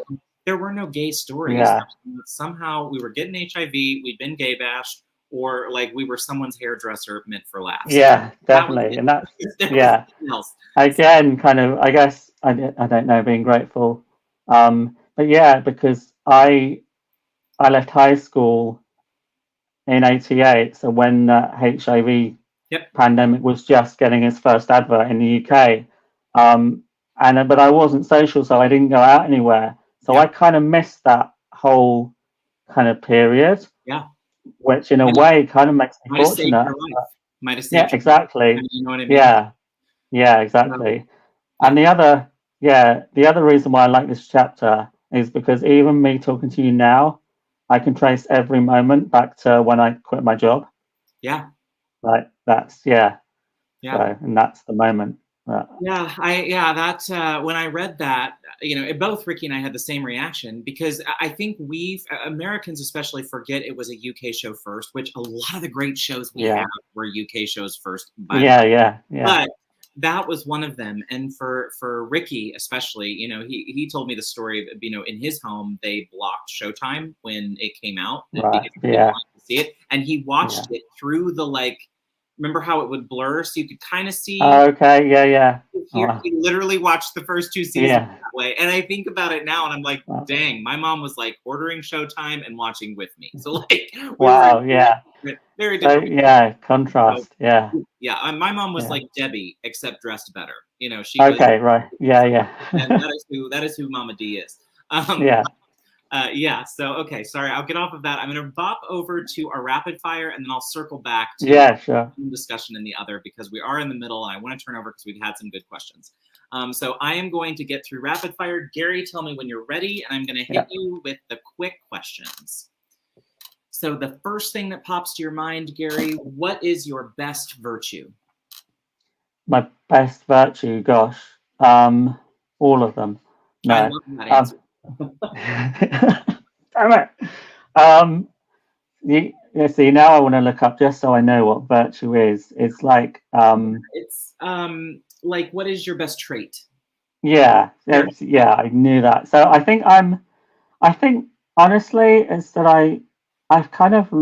there were no gay stories. yeah, Somehow we were getting HIV, we'd been gay bashed, or like we were someone's hairdresser meant for laughs. yeah, That was definitely. it. And that's, There was yeah, nothing else. again, kind of, I guess, I don't know, being grateful. But yeah, because I left high school in '88, so when the HIV Yep. pandemic was just getting its first advert in the UK. But I wasn't social, so I didn't go out anywhere. So Yeah. I kind of missed that whole kind of period, Yeah. which in a Might have, way kind of makes me might have saved fortunate. your life. Might have Yeah, saved your life. I exactly. mean, you know what I mean? Yeah, yeah, So, exactly. yeah. And the other reason why I like this chapter is because even me talking to you now, I can trace every moment back to when I quit my job. Yeah. Like that's yeah. So Yeah. and that's the moment. Yeah, that when I read that, both Ricky and I had the same reaction because I think Americans especially forget it was a UK show first, which a lot of the great shows we Yeah, have were UK shows first, by the way. yeah, yeah, yeah, But that was one of them, and for Ricky especially, he told me the story of, in his home they blocked Showtime when it came out right, because he didn't yeah, want to see it, and he yeah. watched it through the remember how it would blur so you could kind of see Okay, yeah, yeah. here. Oh, He literally watched the first 2 seasons yeah. that way. And I think about it now and I'm like, Wow, dang, my mom was like ordering Showtime and watching with me. So like we were wow, yeah. very So different. yeah, So, contrast. Yeah, yeah, my mom was yeah. like Debbie, except dressed better. She was, Okay, right. Yeah, yeah, and that is who Mama D is. Um, yeah, yeah. So okay, sorry, I'll get off of that. I'm going to bop over to our rapid fire, and then I'll circle back to yeah. Sure. discussion in the other because we are in the middle, and I want to turn over because we've had some good questions. So I am going to get through rapid fire. Gary, tell me when you're ready, and I'm going to hit Yeah. you with the quick questions. So the first thing that pops to your mind, Gary, what is your best virtue? My best virtue, gosh, all of them. I No, love that answer. damn it. See, now I want to look up just so I know what virtue is. It's like, It's like, what is your best trait? yeah, I knew that. So I think honestly, it's that I've kind of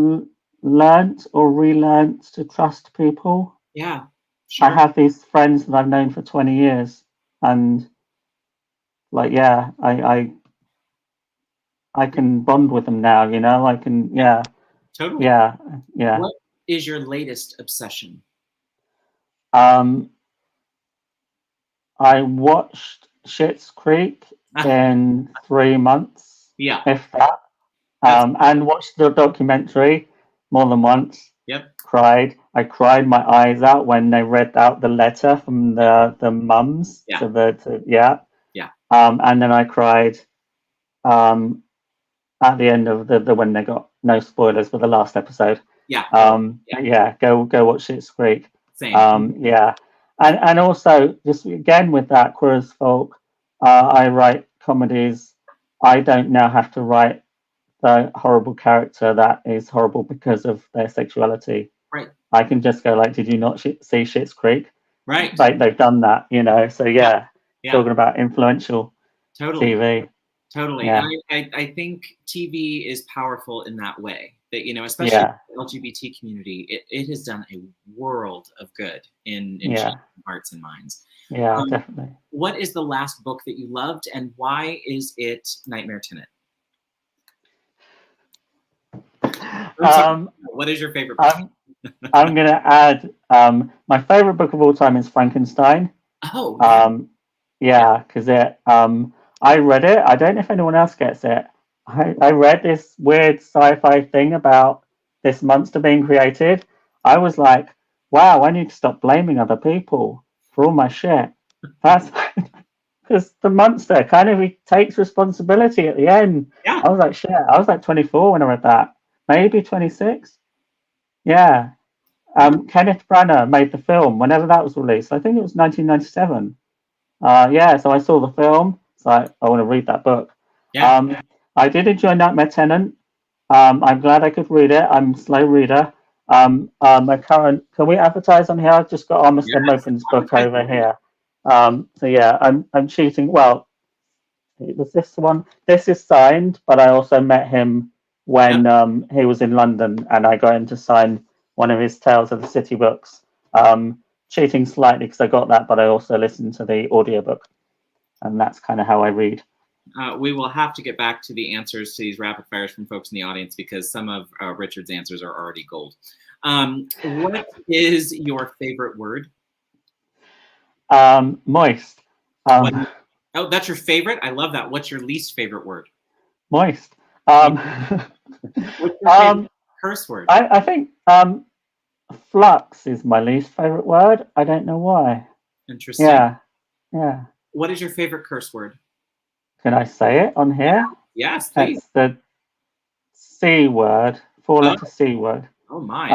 learnt or relearnt to trust people. Yeah, I sure. have these friends that I've known for 20 years, and like, yeah, I can bond with them now. I can, Yeah, yeah, totally. yeah, yeah. What is your latest obsession? Um, I watched Schitt's Creek in 3 months, Yeah, if that, that's and watched the documentary more than once. yep. Cried. I cried my eyes out when they read out the letter from the mums Yeah, yeah. yeah, And then I cried at the end of the when they got no spoilers for the last episode. yeah, totally. Yeah, Yeah, go watch Schitt's Creek. same. Yeah, and also just again with that queer as folk, I write comedies. I don't now have to write the horrible character that is horrible because of their sexuality. Right, I can just go like, did you not see Schitt's Creek? right. They've done that, So Yeah, yeah, yeah, talking about influential totally. TV. Totally. Yeah, And I think TV is powerful in that way. that, you know, especially Yeah. the LGBT community, it has done a world of good in Yeah. changing hearts and minds. Yeah, definitely. What is the last book that you loved, and why is it Nightmare Tenant? What is your favorite book? I'm going to add my favorite book of all time is Frankenstein. Oh, yeah. Yeah, because I read it. I don't know if anyone else gets it. I read this weird sci-fi thing about this monster being created. I was like, wow, I need to stop blaming other people for all my shit. That's because the monster kind of takes responsibility at the end. Yeah. I was like, shit. I was like 24 when I read that. Maybe 26. Yeah. Kenneth Branagh made the film whenever that was released. I think it was 1997. Yeah, so I saw the film. So I want to read that book. Yeah. I did enjoy Nightmare Tenant. I'm glad I could read it. I'm a slow reader. My current, can we advertise on here? I've just got Armistead Maupin's book over here. So yeah, I'm cheating. Well, was this one? This is signed, but I also met him when he was in London, and I got him to sign one of his Tales of the City books. Cheating slightly because I got that, but I also listened to the audiobook, and that's kind of how I read. We will have to get back to the answers to these rapid fires from folks in the audience because some of Richard's answers are already gold. What is your favorite word? Moist. Oh, that's your favorite? I love that. What's your least favorite word? Moist. What's your favorite curse word? I think flux is my least favorite word. I don't know why. Interesting. Yeah. What is your favorite curse word? Can I say it on here? Yes, please. It's the C word, four-letter C word. Oh my.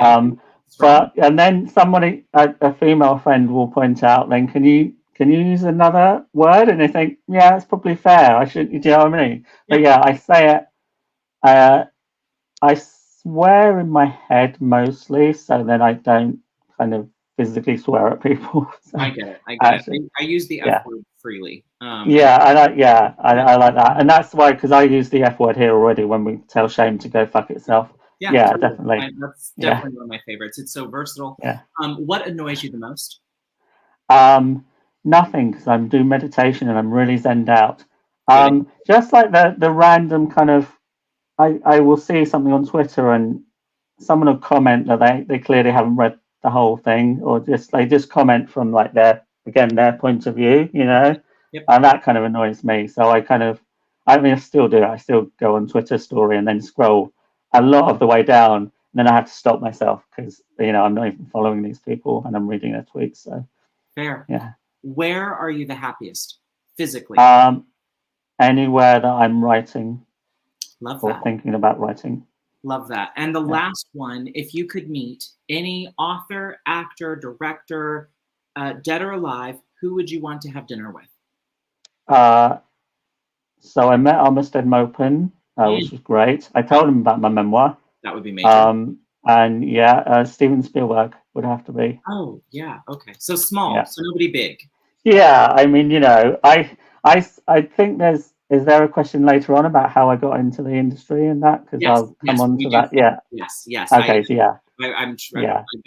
And then somebody, a female friend, will point out, then can you use another word? And they think, yeah, it's probably fair. I shouldn't. Do you know what I mean? But yeah, I say it. I swear in my head mostly, so then I don't kind of physically swear at people. So, I get it. I use the F word freely. I like that, and that's why, because I use the F word here already when we tell Shame to go fuck itself. Yeah, totally. Definitely. That's definitely one of my favorites. It's so versatile. Yeah. What annoys you the most? Nothing, because I'm doing meditation and I'm really zenned out. Just like the random kind of, I will see something on Twitter and someone will comment that they clearly haven't read the whole thing, or they just comment from like their point of view, you know. And that kind of annoys me. So I still do. I still go on Twitter story and then scroll a lot of the way down, and then I have to stop myself because I'm not even following these people and I'm reading their tweets. So fair. Yeah. Where are you the happiest physically? Anywhere that I'm writing. Love or that. Thinking about writing. Love that. And the last one, if you could meet any author, actor, director, dead or alive, who would you want to have dinner with? So I met Armistead Maupin, which was great. I told him about my memoir. That would be major. And Steven Spielberg would have to be. Oh, yeah. Okay. So small. So nobody big. Yeah. I mean, I think is there a question later on about how I got into the industry and that? Because I'll come on to that. Yeah. Yes. Okay. I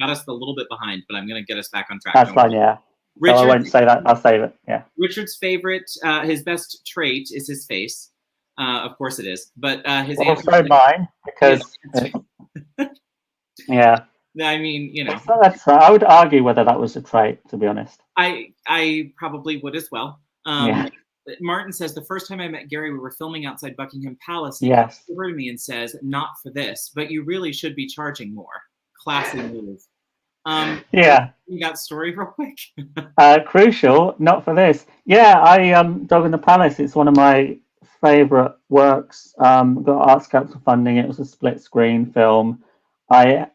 got us a little bit behind, but I'm going to get us back on track. That's fine. Yeah. Richard, so I won't say that. I'll save it. Yeah. Richard's favorite, his best trait is his face. Of course it is. But his also mine, because yeah. I mean, that's I would argue whether that was a trait, to be honest. I probably would as well. Martin says, the first time I met Gary, we were filming outside Buckingham Palace. And he comes over to me and says, not for this, but you really should be charging more. Classy move. You got story real quick? Crucial, not for this. Yeah, Dog in the Palace. It's one of my favorite works. Got Arts Council funding. It was a split screen film. I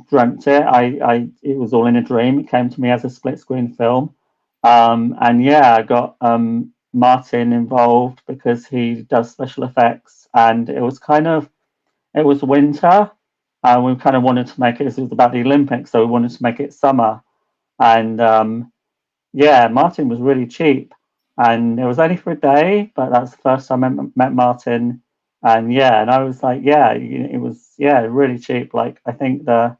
dreamt it. It was all in a dream. It came to me as a split screen film. I got Martin involved because he does special effects, and it was winter. We kind of wanted to make it. It was about the Olympics, so we wanted to make it summer. And Martin was really cheap, and it was only for a day. But that's the first time I met Martin, And yeah, and I was like, yeah, it was really cheap. Like I think the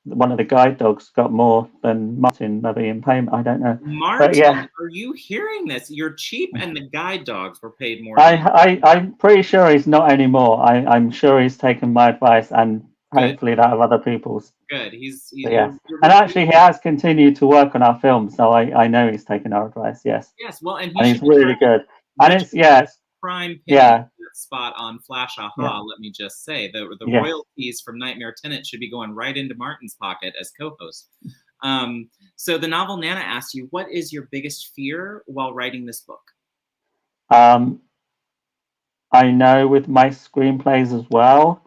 one of the guide dogs got more than Martin maybe in payment. I don't know, but yeah, Martin, are you hearing this? You're cheap, and the guide dogs were paid more than I'm pretty sure he's not anymore. I'm sure he's taken my advice and good. hopefully that of other people's. Good. So You're, yes, you're and really actually he has continued to work on our film, so I know he's taken our advice. Yes, yes. Well, and he and should he's really good. And Richard it's yes, prime picking yeah, that spot on Flash yeah, Aha. Let me just say the yes. royalties from Nightmare Tenant should be going right into Martin's pocket as co-host. So the novel Nana asked you, what is your biggest fear while writing this book? I know with my screenplays as well,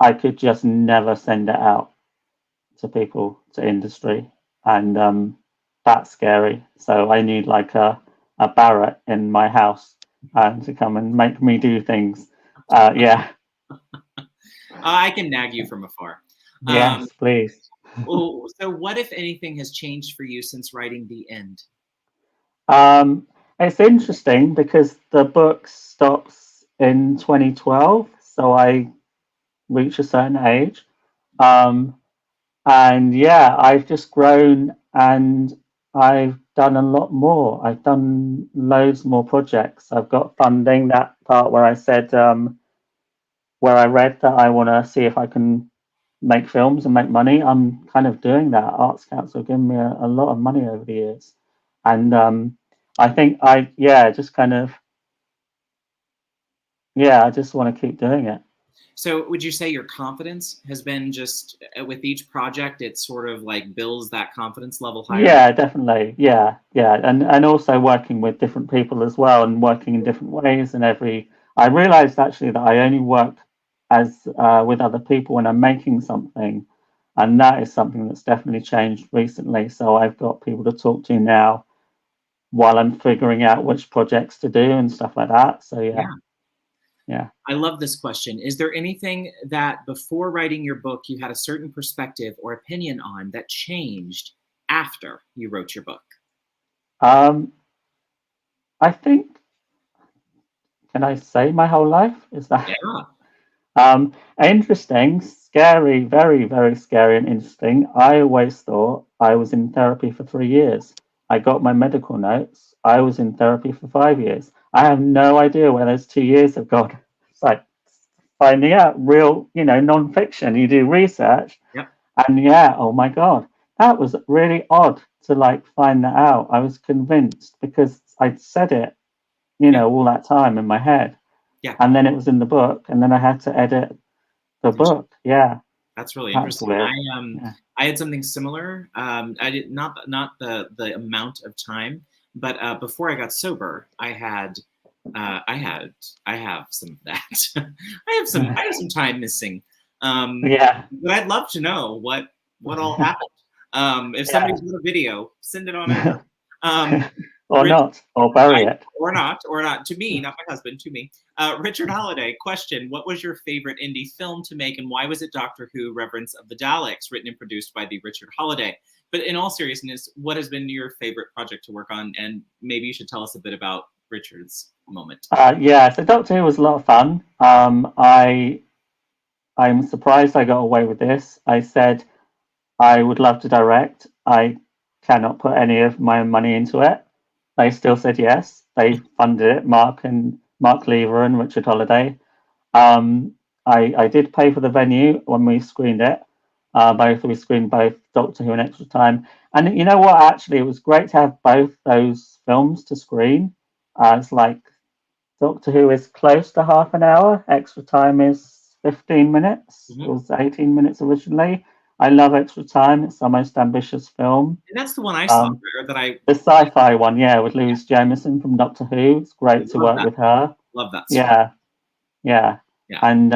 I could just never send it out to people, to industry, and that's scary. So I need like a Barrett in my house to come and make me do things. Yeah. I can nag you from afar. Yes, please. So what, if anything, has changed for you since writing The End? It's interesting because the book stops in 2012, so I reach a certain age. Um, And yeah, I've just grown and I've done a lot more. I've done loads more projects. I've got funding. That part where I said, where I read that I want to see if I can make films and make money, I'm kind of doing that. Arts Council have given me a lot of money over the years. And I think just kind of, I just want to keep doing it. So would you say your confidence has been just with each project, it sort of like builds that confidence level higher? Yeah, definitely. Yeah, yeah, and also working with different people as well, and working in different ways. And I realized actually that I only work as with other people when I'm making something, and that is something that's definitely changed recently. So I've got people to talk to now while I'm figuring out which projects to do and stuff like that. So yeah. I love this question. Is there anything that before writing your book you had a certain perspective or opinion on that changed after you wrote your book? I think, can I say my whole life? Is that? Yeah. Interesting, scary, very, very scary and interesting. I always thought I was in therapy for 3 years. I got my medical notes. I was in therapy for 5 years. I have no idea where those 2 years have gone. It's like finding out real, non-fiction. You do research, Yep. and yeah, oh my God, that was really odd to like find that out. I was convinced because I'd said it, all that time in my head. Yeah. And then it was in the book, and then I had to edit the book. Yeah. That's really That's interesting. weird. I had something similar. I did not the amount of time, but before I got sober, I have some of that. I have some time missing. Yeah. But I'd love to know what all happened. If somebody's got a video, send it on over. Or not, or bury it. Or not. To me, not my husband, to me. Richard Holiday, question, what was your favorite indie film to make and why was it Doctor Who, Reverence of the Daleks, written and produced by the Richard Holiday? But in all seriousness, what has been your favorite project to work on? And maybe you should tell us a bit about Richard's moment. So Doctor Who was a lot of fun. I'm surprised I got away with this. I said I would love to direct. I cannot put any of my money into it. They still said yes. They funded it, Mark Lever and Richard Holiday. I did pay for the venue when we screened it. We screened both Doctor Who and Extra Time. And you know what? Actually, it was great to have both those films to screen. It's like Doctor Who is close to half an hour. Extra Time is 15 minutes. Mm-hmm. It was 18 minutes originally. I love Extra Time. It's our most ambitious film. And that's the one I saw. The sci-fi one, yeah, with Louise Jameson from Doctor Who. It's great to work with her. Love that. Yeah. And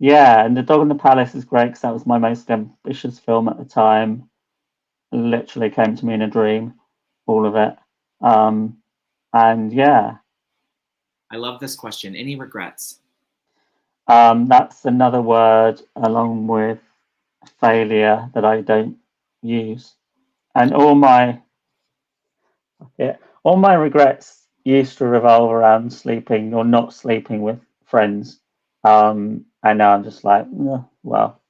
and The Dog in the Palace is great because that was my most ambitious film at the time. It literally came to me in a dream, all of it. And yeah. I love this question. Any regrets? That's another word along with failure that I don't use. And all my regrets, used to revolve around sleeping or not sleeping with friends. And now I'm just like, well,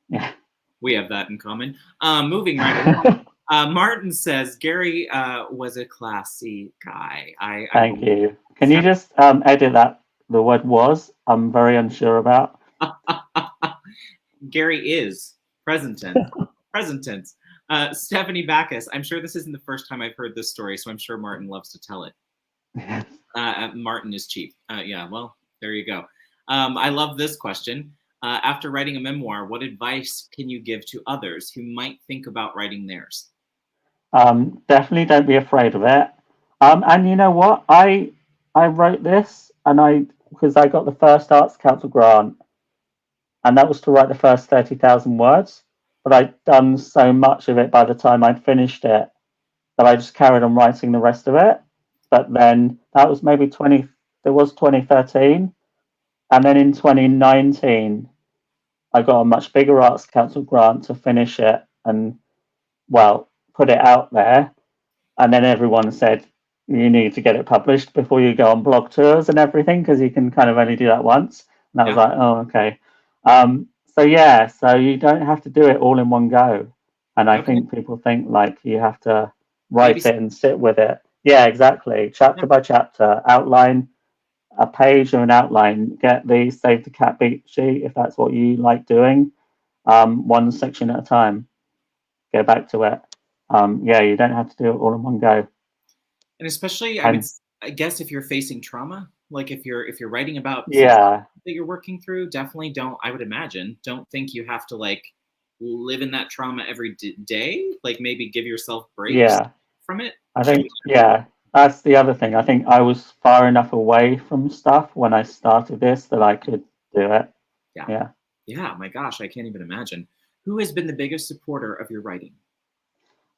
yeah. We have that in common. Moving right along. Martin says Gary was a classy guy. Thank you. Can you just edit that? The word was. I'm very unsure about. Gary is present tense. Present tense. Stephanie Backus. I'm sure this isn't the first time I've heard this story, so I'm sure Martin loves to tell it. Martin is cheap. Yeah, well, there you go. I love this question. After writing a memoir, what advice can you give to others who might think about writing theirs? Definitely don't be afraid of it. And you know what? I wrote this, and because I got the first Arts Council grant, and that was to write the first 30,000 words. But I'd done so much of it by the time I'd finished it that I just carried on writing the rest of it. But then that was maybe 2013. And then in 2019, I got a much bigger Arts Council grant to finish it and, well, put it out there. And then everyone said, you need to get it published before you go on blog tours and everything, because you can kind of only do that once. And I was like, oh, okay. So you don't have to do it all in one go. And I think people think like you have to write it and sit with it. Yeah, exactly. Chapter by chapter, outline a page or an outline, get the save the cat beat sheet if that's what you like doing, one section at a time, go back to it. You don't have to do it all in one go. And especially, I guess if you're facing trauma, like if you're writing about that you're working through, definitely don't think you have to like live in that trauma every day. Like maybe give yourself breaks from it. I think that's the other thing. I think I was far enough away from stuff when I started this that I could do it. Yeah, my gosh, I can't even imagine. Who has been the biggest supporter of your writing?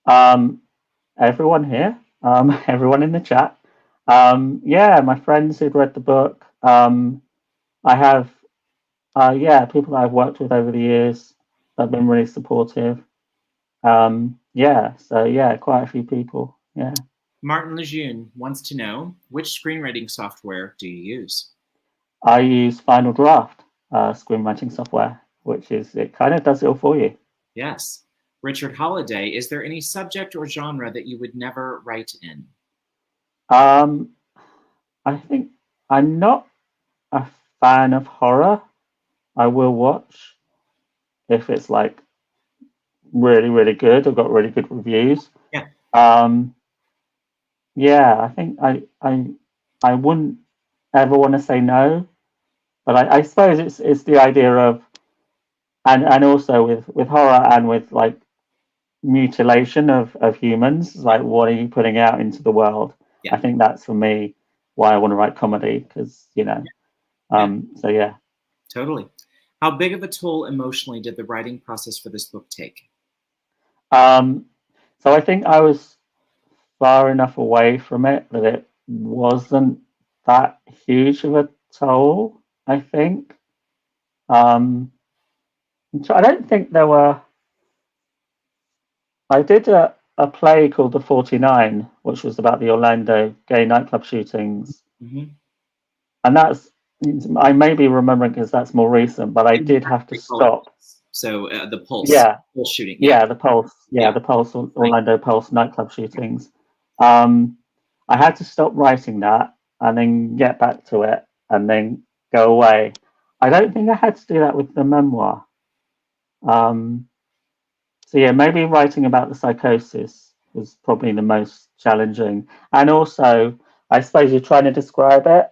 Everyone here, everyone in the chat. My friends who'd read the book. I have people that I've worked with over the years that have been really supportive. Quite a few people. Yeah. Martin Lejeune wants to know, which screenwriting software do you use? I use Final Draft screenwriting software, it kind of does it all for you. Yes. Richard Holiday, is there any subject or genre that you would never write in? I think I'm not a fan of horror. I will watch if it's like really, really good or got really good reviews. Yeah. I think I wouldn't ever want to say no, but I suppose it's the idea of and also with horror and with like mutilation of humans, like what are you putting out into the world? I think that's for me why I want to write comedy, because Totally. How big of a toll emotionally did the writing process for this book take? So I think I was far enough away from it that it wasn't that huge of a toll, I think. So I don't think there were. I did a play called The 49, which was about the Orlando gay nightclub shootings. Mm-hmm. And I may be remembering because that's more recent, but I did have to stop. So the Pulse, Pulse shooting. The Pulse. The Pulse, Orlando Pulse nightclub shootings. I had to stop writing that and then get back to it and then go away. I don't think I had to do that with the memoir. Maybe writing about the psychosis was probably the most challenging. And also, I suppose you're trying to describe it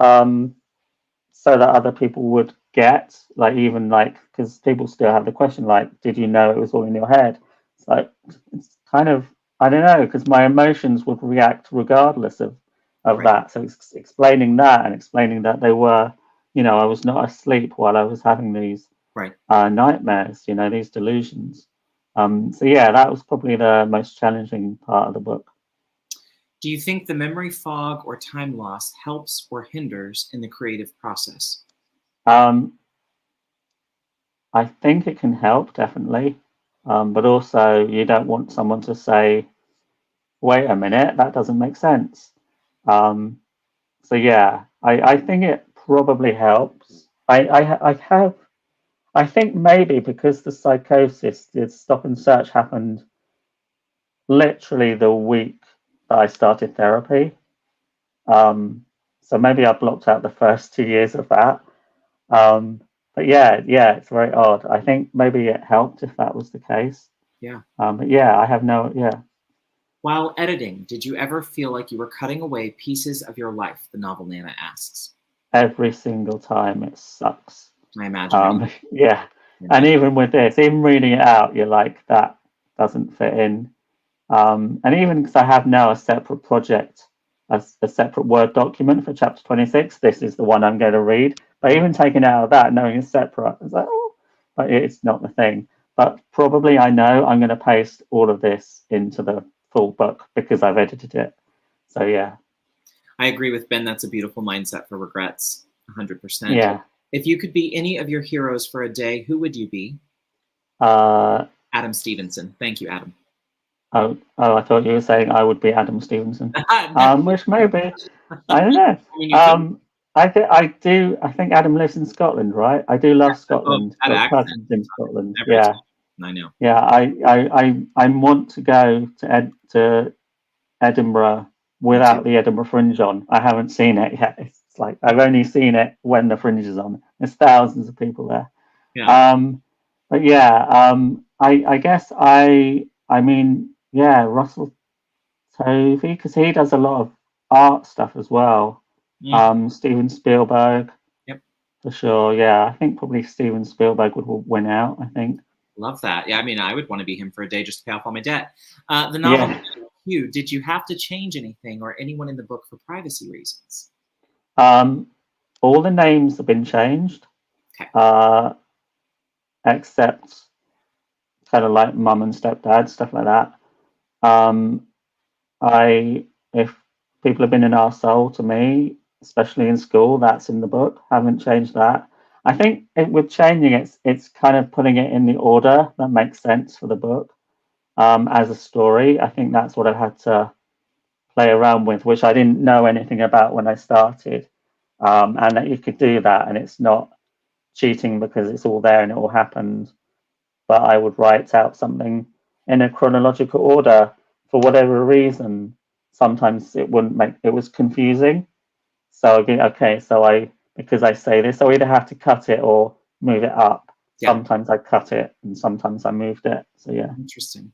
so that other people would get, because people still have the question, like, did you know it was all in your head? It's kind of, I don't know, because my emotions would react regardless of that. So it's explaining that and explaining that they were, I was not asleep while I was having these nightmares, these delusions. That was probably the most challenging part of the book. Do you think the memory fog or time loss helps or hinders in the creative process? I think it can help, definitely. But also, you don't want someone to say, wait a minute, that doesn't make sense. So yeah, I think it probably helps. I think maybe because the psychosis, the stop and search happened literally the week that I started therapy. So maybe I blocked out the first 2 years of that. Um, but yeah, it's very odd. I think maybe it helped if that was the case. Yeah. But yeah, I have no, yeah. While editing, did you ever feel like you were cutting away pieces of your life? The novel Nana asks. Every single time it sucks. I imagine. Yeah. And even with this, even reading it out, you're like, that doesn't fit in. And even because I have now a separate project, a separate Word document for chapter 26, this is the one I'm going to read. But even taking it out of that, knowing it's separate, it's like, oh, but it's not the thing. But probably I know I'm going to paste all of this into the full book because I've edited it. So yeah. I agree with Ben. That's a beautiful mindset for regrets. 100%. Yeah. If you could be any of your heroes for a day, who would you be? Adam Stevenson. Thank you, Adam. Oh, I thought you were saying I would be Adam Stevenson. Which maybe, I don't know. I think Adam lives in Scotland, right? I do love Scotland. Got cousins in Scotland. Yeah. I know. Yeah, I want to go to Edinburgh without the Edinburgh Fringe on. I haven't seen it yet. It's like I've only seen it when the Fringe is on. There's thousands of people there. Yeah. But yeah, I guess I mean, yeah, Russell Tovey, because he does a lot of art stuff as well. Steven Spielberg. Yep. For sure. Yeah, I think probably Steven Spielberg would win out, I think. Love that. Yeah, I mean, I would want to be him for a day just to pay off all my debt. The novel, Q, did you have to change anything or anyone in the book for privacy reasons? All the names have been changed. Okay. Except kind of like mum and stepdad, stuff like that. If people have been an arsehole to me, especially in school, that's in the book. Haven't changed that. I think with changing it's kind of putting it in the order that makes sense for the book as a story. I think that's what I had to play around with, which I didn't know anything about when I started. And that you could do that, and it's not cheating because it's all there and it all happened. But I would write out something in a chronological order for whatever reason. Sometimes it was confusing. So again, okay, because I say this, I either have to cut it or move it up. Yeah. Sometimes I cut it and sometimes I moved it. So yeah. Interesting.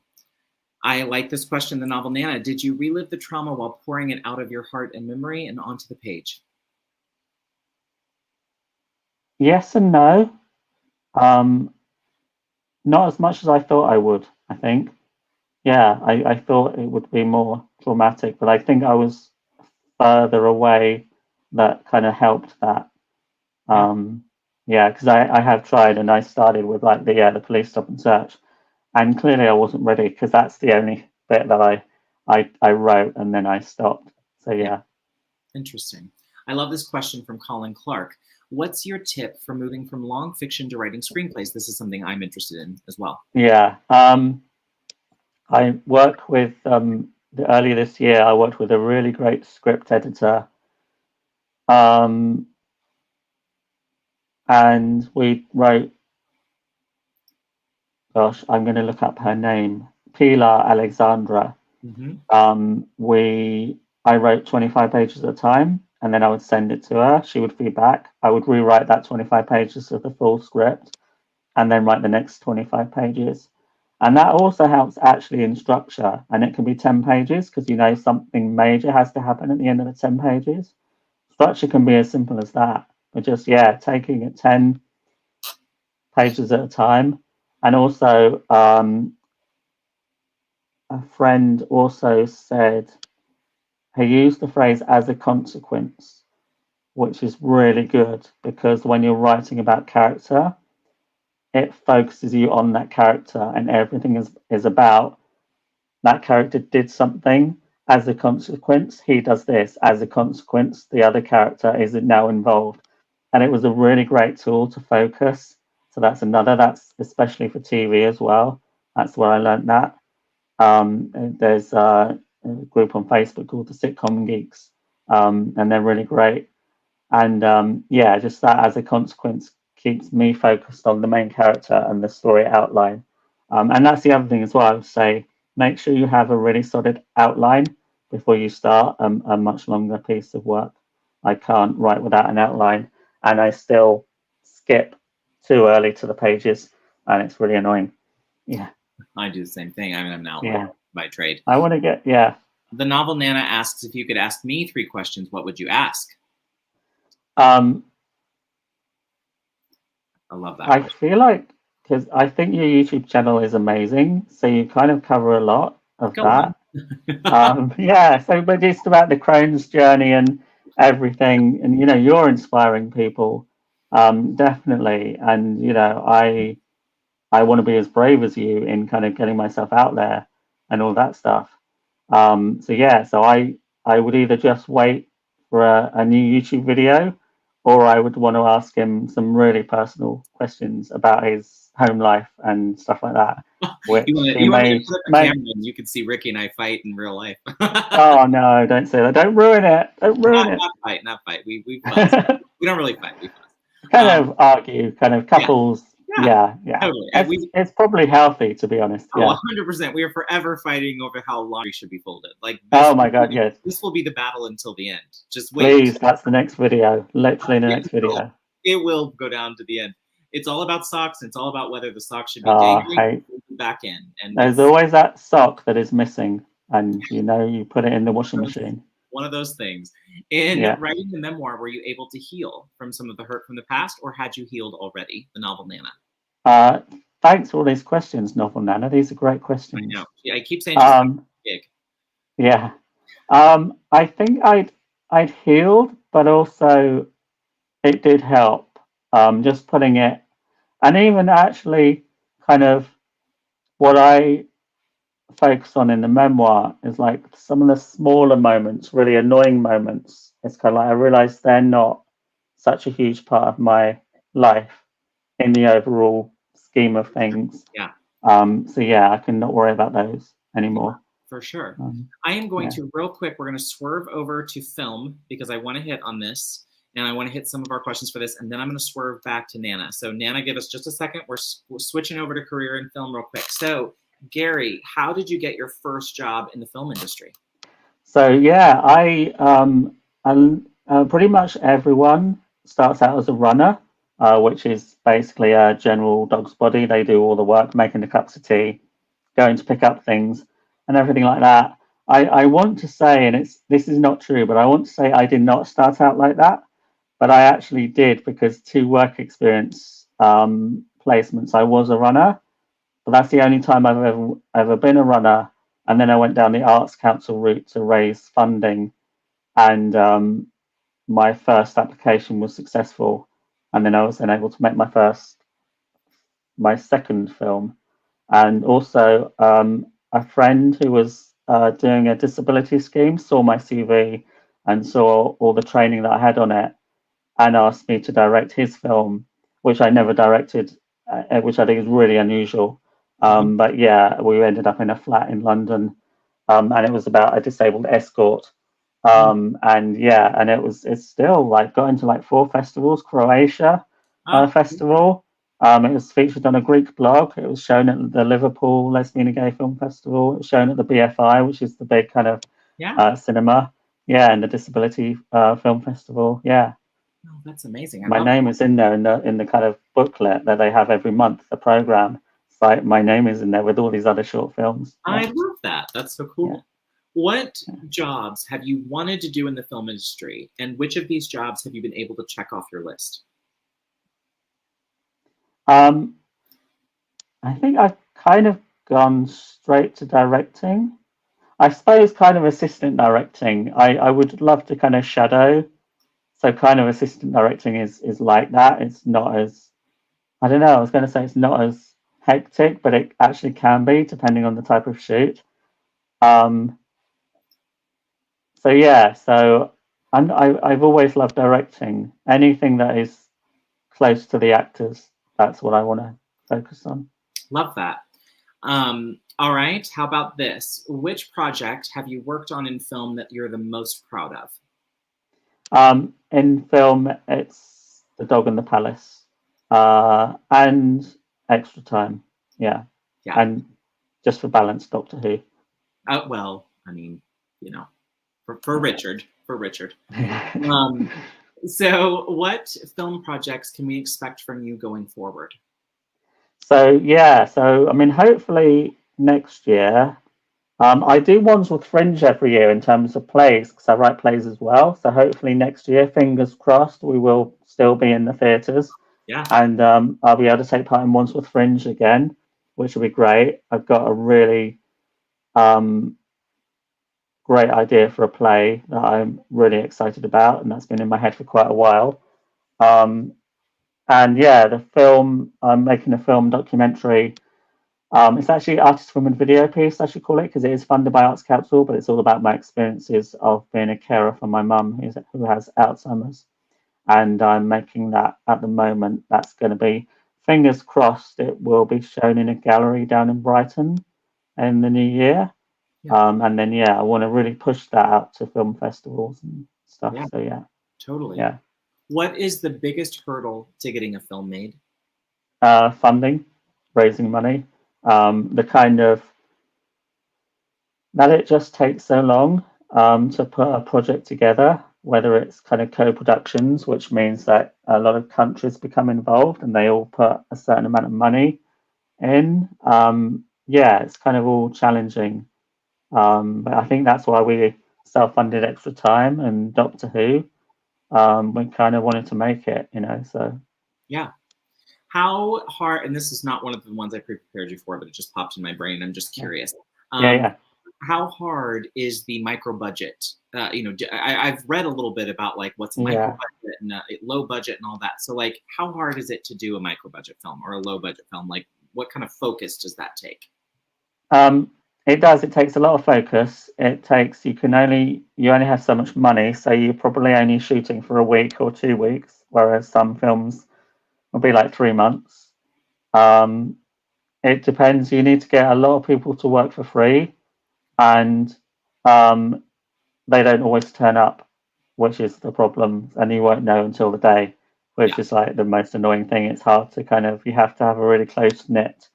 I like this question, the novel Nana. Did you relive the trauma while pouring it out of your heart and memory and onto the page? Yes and no. Not as much as I thought I would, I think. Yeah, I thought it would be more dramatic, but I think I was further away that kind of helped that. Yeah, because I have tried and I started with like the police stop and search, and clearly I wasn't ready because that's the only bit that I wrote and then I stopped. So yeah. Interesting. I love this question from Colin Clark. What's your tip for moving from long fiction to writing screenplays? This is something I'm interested in as well. Yeah. I worked with earlier this year. I worked with a really great script editor. And we wrote, gosh, I'm going to look up her name, Pilar Alexandra. I wrote 25 pages at a time, and then I would send it to her. She would feedback. I would rewrite that 25 pages of the full script, and then write the next 25 pages. And that also helps actually in structure. And it can be 10 pages because you know something major has to happen at the end of the 10 pages. Structure can be as simple as that. But just, yeah, taking it 10 pages at a time. And also, a friend also said, he used the phrase as a consequence, which is really good because when you're writing about character, it focuses you on that character and everything is about that character did something as a consequence. He does this as a consequence. The other character is now involved. And it was a really great tool to focus. So that's especially for TV as well. That's where I learned that. There's a group on Facebook called the Sitcom Geeks. and they're really great. And yeah, just that as a consequence keeps me focused on the main character and the story outline. And that's the other thing as well. I would say make sure you have a really solid outline before you start a much longer piece of work. I can't write without an outline, and I still skip too early to the pages, and it's really annoying. Yeah. I do the same thing. I mean, I'm an outline by trade. I want to get, yeah. The novel Nana asks, if you could ask me 3 questions, what would you ask? I love that. I feel like, because I think your YouTube channel is amazing, so you kind of cover a lot of that. Yeah, so but just about the Crohn's journey and everything, and you know, you're inspiring people, definitely. And you know, I want to be as brave as you in kind of getting myself out there and all that stuff. So yeah, so I would either just wait for a new YouTube video, or I would want to ask him some really personal questions about his home life and stuff like that. Which you want me to put up a camera and you can see Ricky and I fight in real life. Oh no, don't say that. Don't ruin it. Don't ruin it. Not fight. We fuss. We don't really fight. We fuss. Kind of argue, kind of couples. Yeah. Totally. It's probably healthy, to be honest. Oh, 100%. We are forever fighting over how long we should be folded. Like, oh my god, yes. This will be the battle until the end. Just wait. Please, that's the next video. Literally the next video. It will go down to the end. It's all about socks. And it's all about whether the socks should be dangling or back in. And there's always that sock that is missing, and you know, you put it in the washing machine. One of those things. In writing the memoir, were you able to heal from some of the hurt from the past, or had you healed already? The novel Nana. Thanks for all these questions, novel Nana. These are great questions. I know. Yeah, I keep saying big. Yeah. I think I'd healed, but also it did help. Just putting it, and even actually kind of what I focus on in the memoir is like some of the smaller moments, really annoying moments. It's kind of like I realized they're not such a huge part of my life in the overall scheme of things. Yeah. So yeah, I can not worry about those anymore. For sure. I am going to real quick. We're going to swerve over to film because I want to hit on this, and I want to hit some of our questions for this, and then I'm going to swerve back to Nana. So Nana, give us just a second. We're switching over to career and film real quick. So Gary, how did you get your first job in the film industry? So yeah, pretty much everyone starts out as a runner, which is basically a general dog's body. They do all the work, making the cups of tea, going to pick up things, and everything like that. I want to say, and this is not true, but I want to say I did not start out like that, but I actually did, because 2 work experience placements, I was a runner. But that's the only time I've ever been a runner. And then I went down the Arts Council route to raise funding, and my first application was successful. And then I was then able to make my second film. And also a friend who was doing a disability scheme saw my CV and saw all the training that I had on it, and asked me to direct his film, which I never directed, which I think is really unusual. But yeah, we ended up in a flat in London, and it was about a disabled escort. And yeah, and it's still like got into like 4 festivals, Croatia festival. It was featured on a Greek blog. It was shown at the Liverpool Lesbian and Gay Film Festival. It was shown at the BFI, which is the big kind of cinema. Yeah, and the Disability Film Festival. Yeah. Oh, that's amazing. My name is in there in the kind of booklet that they have every month, the program. Like my name is in there with all these other short films. I love that. That's so cool. Yeah. What jobs have you wanted to do in the film industry, and which of these jobs have you been able to check off your list? I think I've kind of gone straight to directing. I suppose kind of assistant directing. I would love to kind of shadow. So kind of assistant directing is like that. It's not as, I don't know, I was going to say it's not as hectic, but it actually can be depending on the type of shoot. So yeah, so I've always loved directing. Anything that is close to the actors, that's what I want to focus on. Love that. All right, how about this? Which project have you worked on in film that you're the most proud of? In film, it's The Dog and the Palace, and Extra Time. Yeah, Yeah. and just for balance, Doctor Who. Well, I mean, you know, for Richard. So, what film projects can we expect from you going forward? So I mean, hopefully next year. I do ones with Fringe every year in terms of plays because I write plays as well. So hopefully next year, fingers crossed, we will still be in the theatres. Yeah. And I'll be able to take part in ones with Fringe again, which will be great. I've got a really um, great idea for a play that I'm really excited about, and that's been in my head for quite a while. Um, and yeah, the film, I'm making a film documentary. It's actually artist film and video piece, I should call it, because it is funded by Arts Council, but it's all about my experiences of being a carer for my mum who has Alzheimer's. And I'm making that at the moment. That's going to be, fingers crossed, it will be shown in a gallery down in Brighton in the new year. Yeah. And then, yeah, I want to really push that out to film festivals and stuff. Yeah. So, yeah. Totally. Yeah. What is the biggest hurdle to getting a film made? Funding, raising money. The kind of that it just takes so long to put a project together, whether it's kind of co-productions, which means that a lot of countries become involved and they all put a certain amount of money in. Yeah, it's kind of all challenging. But I think that's why we self-funded Extra Time and Doctor Who. We kind of wanted to make it, so. Yeah. How hard, and this is not one of the ones I prepared you for, but it just popped in my brain. I'm just curious. Yeah. How hard is the micro budget? I've read a little bit about like what's a micro budget and low budget and all that. So like, how hard is it to do a micro budget film or a low budget film? Like, what kind of focus does that take? It does. It takes a lot of focus. You only have so much money, so you're probably only shooting for a week or 2 weeks, whereas some films will be like 3 months. It depends. You need to get a lot of people to work for free, and they don't always turn up, which is the problem, and you won't know until the day, which is like the most annoying thing. It's hard to you have to have a really close knit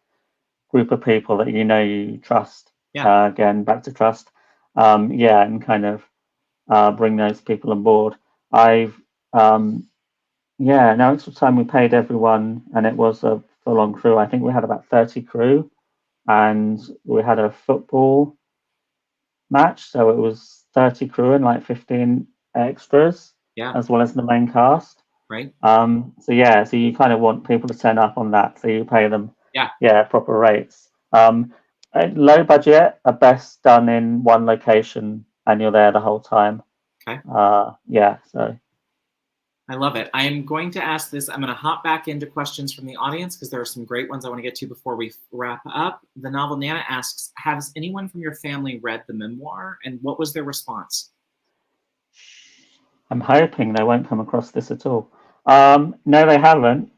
group of people that you trust. Again, back to trust. And kind of bring those people on board. Now Extra Time we paid everyone, and it was a full-on crew. I think we had about 30 crew, and we had a football match, so it was 30 crew and like 15 extras, as well as the main cast. Right. So you kind of want people to turn up on that, so you pay them proper rates. Low budget are best done in one location and you're there the whole time. Okay. So I love it. I am going to ask this. I'm going to hop back into questions from the audience because there are some great ones I want to get to before we wrap up. The Novel Nana asks, has anyone from your family read the memoir, and what was their response? I'm hoping they won't come across this at all. No, they haven't.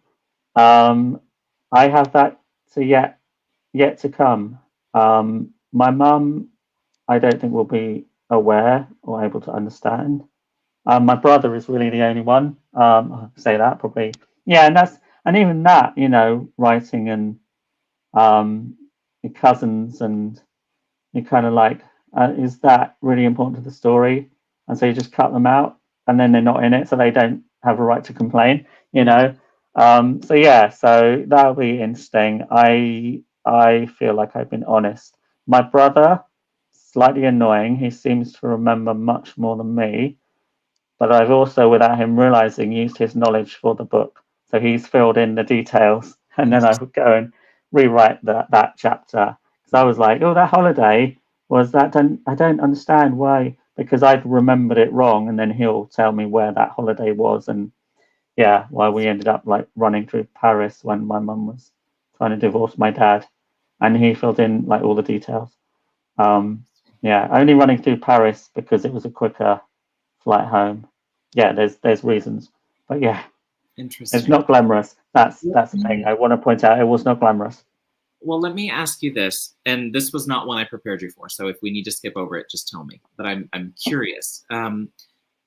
I have that yet to come. My mum, I don't think will be aware or able to understand. My brother is really the only one. I'll say that probably. Yeah, and even that, writing and your cousins, and you're kind of like, is that really important to the story? And so you just cut them out, and then they're not in it, so they don't have a right to complain, So that'll be interesting. I feel like I've been honest. My brother, slightly annoying. He seems to remember much more than me. But I've also, without him realizing, used his knowledge for the book. So he's filled in the details, and then I would go and rewrite that chapter. Because I was like, oh, that holiday was that. I don't understand why, because I'd remembered it wrong, and then he'll tell me where that holiday was, and why we ended up like running through Paris when my mum was trying to divorce my dad, and he filled in like all the details. Only running through Paris because it was a quicker flight home. There's reasons, but interesting. It's not glamorous. That's the thing I want to point out. It was not glamorous. Well, let me ask you this, and this was not one I prepared you for, so if we need to skip over it, just tell me. But I'm curious.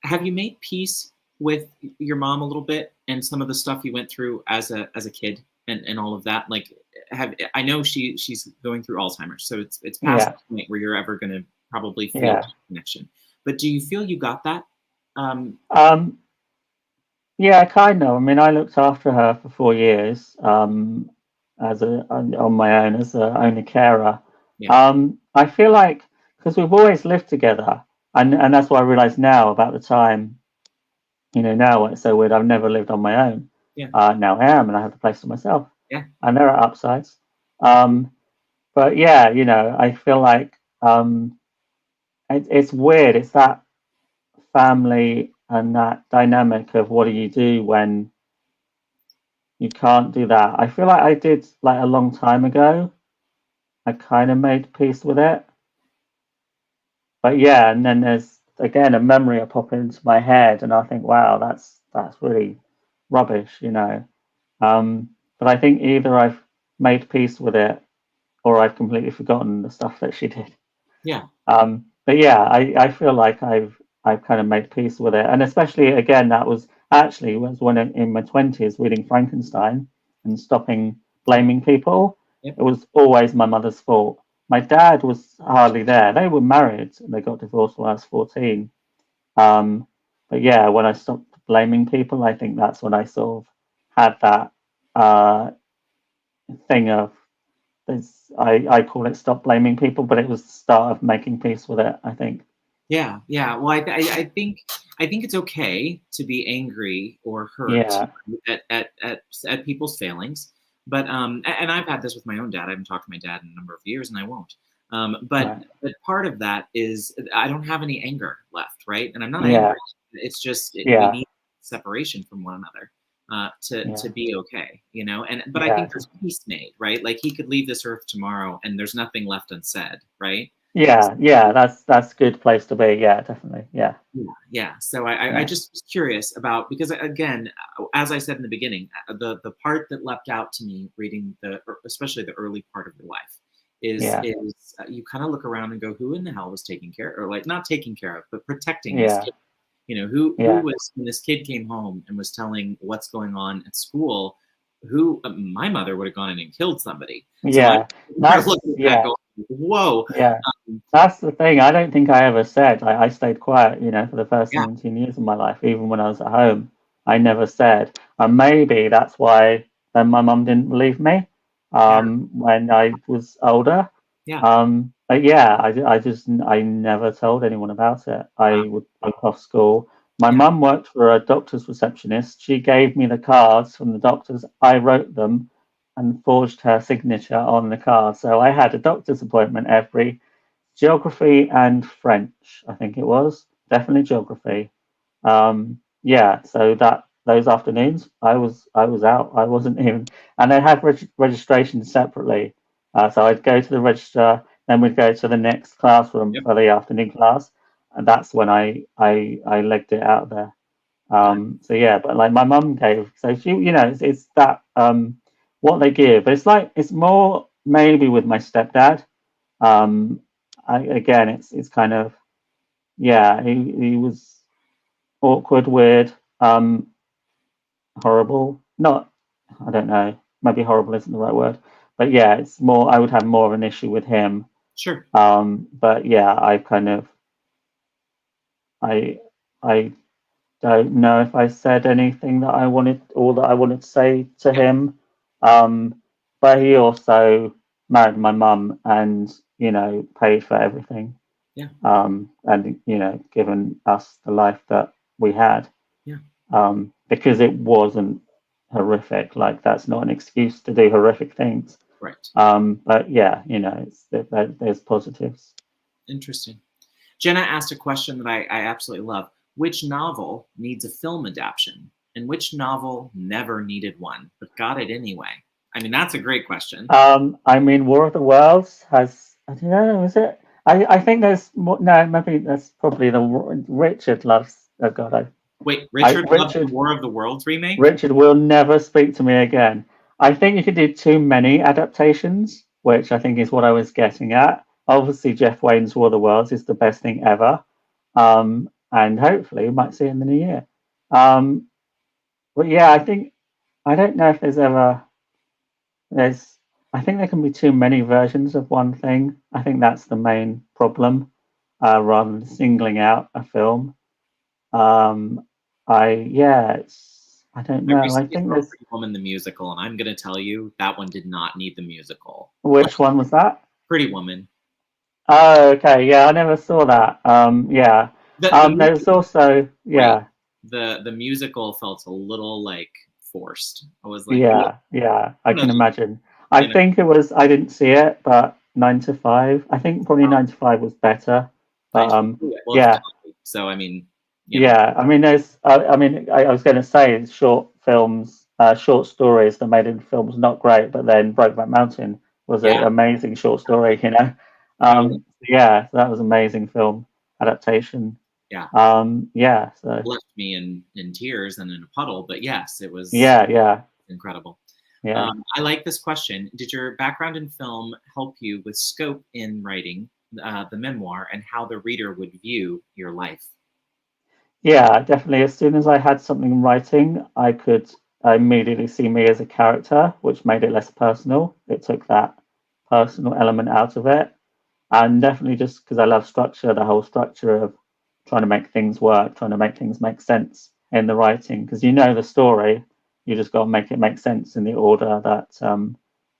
have you made peace with your mom a little bit and some of the stuff you went through as a kid and all of that? Like, I know she's going through Alzheimer's, so it's past the point where you're ever going to probably feel that connection. But do you feel you got that? Yeah, kind of. I mean, I looked after her for 4 years as on my own as a only carer. Yeah. I feel like because we've always lived together, and that's what I realize now about the time. You know, now it's so weird. I've never lived on my own. Yeah. Now I am, and I have the place to myself. Yeah. And there are upsides. But yeah, you know, I feel like it's weird. It's that family and that dynamic of what do you do when you can't do that. I feel like I did like a long time ago. I kind of made peace with it. But yeah, and then there's again a memory that pop into my head, and I think, wow, that's really rubbish, you know. But I think either I've made peace with it or I've completely forgotten the stuff that she did. Yeah. But yeah, I feel like I've kind of made peace with it, and especially again that was when in my 20s reading Frankenstein and stopping blaming people. Yep. It was always my mother's fault. My dad was hardly there. They were married and they got divorced when I was 14. But yeah, when I stopped blaming people, I think that's when I sort of had that thing of I call it stop blaming people, but it was the start of making peace with it, I think. Yeah. Well, I think it's okay to be angry or hurt at people's failings, but and I've had this with my own dad. I haven't talked to my dad in a number of years, and I won't. But part of that is I don't have any anger left, right? And I'm not angry. It's just we need separation from one another to be okay, you know. But I think there's peace made, right? Like he could leave this earth tomorrow, and there's nothing left unsaid, right? That's a good place to be. Yeah, definitely. Yeah. So I just was curious about, because again, as I said in the beginning, the part that leapt out to me reading especially the early part of your life is you kind of look around and go, who in the hell was taking care, or like not taking care of, but protecting this kid? You know, who was, when this kid came home and was telling what's going on at school, who my mother would have gone in and killed somebody. That's looking back going, whoa. That's the thing. I don't think I ever said. I stayed quiet, you know, for the first 17 years of my life. Even when I was at home, I never said. And maybe that's why then my mum didn't believe me when I was older. But yeah, I never told anyone about it. I would bunk off school. My mum worked for a doctor's receptionist. She gave me the cards from the doctors. I wrote them and forged her signature on the card. So I had a doctor's appointment every geography and French, I think it was. Definitely geography. So those afternoons I was out. I wasn't even, and they had registration separately. So I'd go to the register, then we'd go to the next classroom for the afternoon class, and that's when I legged it out of there. So yeah, but like my mum gave, so she, you know, it's that what they give, but it's more maybe with my stepdad. Again, it's kind of he was awkward, weird, horrible. Not, I don't know, maybe horrible isn't the right word, but yeah, it's more. I would have more of an issue with him. Sure. But yeah, I kind of I don't know if I said anything that I wanted to say to him. But he also married my mum and, you know, paid for everything. And, you know, given us the life that we had. Because it wasn't horrific. Like, that's not an excuse to do horrific things. Right. But yeah, you know, there's positives. Interesting. Jenna asked a question that I absolutely love. Which novel needs a film adaptation, and which novel never needed one but got it anyway? I mean, that's a great question. I mean, War of the Worlds has, I don't know, is it? I think there's more, no, maybe that's probably the Richard loves. Oh God, Richard loves the War of the Worlds remake. Richard will never speak to me again. I think you could do too many adaptations, which I think is what I was getting at. Obviously, Jeff Wayne's War of the Worlds is the best thing ever. and hopefully we might see it in the new year. Um, but yeah, I don't know if there's I think there can be too many versions of one thing. I think that's the main problem, rather than singling out a film. Um, I don't I know. I recently think saw there's Pretty Woman the musical, and I'm going to tell you that one did not need the musical. Like which one was that? Pretty Woman. Oh, okay. Yeah, I never saw that. Yeah. The movie There's also great. yeah, The musical felt a little like forced. I was like, it was yeah. I one of can those, imagine. I you know, think it was. I didn't see it, but 9 to 5. I think probably 9 to 5 was better. But 9 to 5. Well, it's yeah, comedy, so I mean, yeah. I mean, there's. I was going to say short films, short stories that made into films not great, but then Brokeback Mountain was an yeah, amazing short story. You know. totally, Yeah, so that was amazing film adaptation. yeah. Yeah. So Left me in tears and in a puddle, but yes, it was yeah. incredible. Yeah. I like this question. Did your background in film help you with scope in writing the memoir and how the reader would view your life? Yeah, definitely. As soon as I had something in writing, I could immediately see me as a character, which made it less personal. It took that personal element out of it. And definitely just because I love structure, the whole structure of trying to make things work, trying to make things make sense in the writing. Because you know the story, you just got to make it make sense in the order that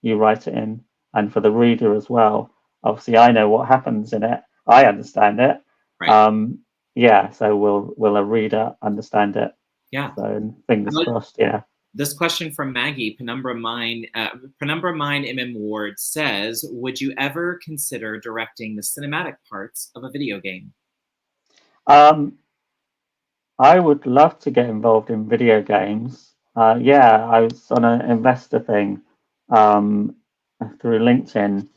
you write it in. And for the reader as well, obviously I know what happens in it. I understand it. Right. Um, yeah, so will a reader understand it? Yeah. So fingers crossed. Yeah. This question from Maggie, Penumbra Mine MM Ward says, would you ever consider directing the cinematic parts of a video game? Um, I would love to get involved in video games. Yeah, I was on an investor thing um, through LinkedIn,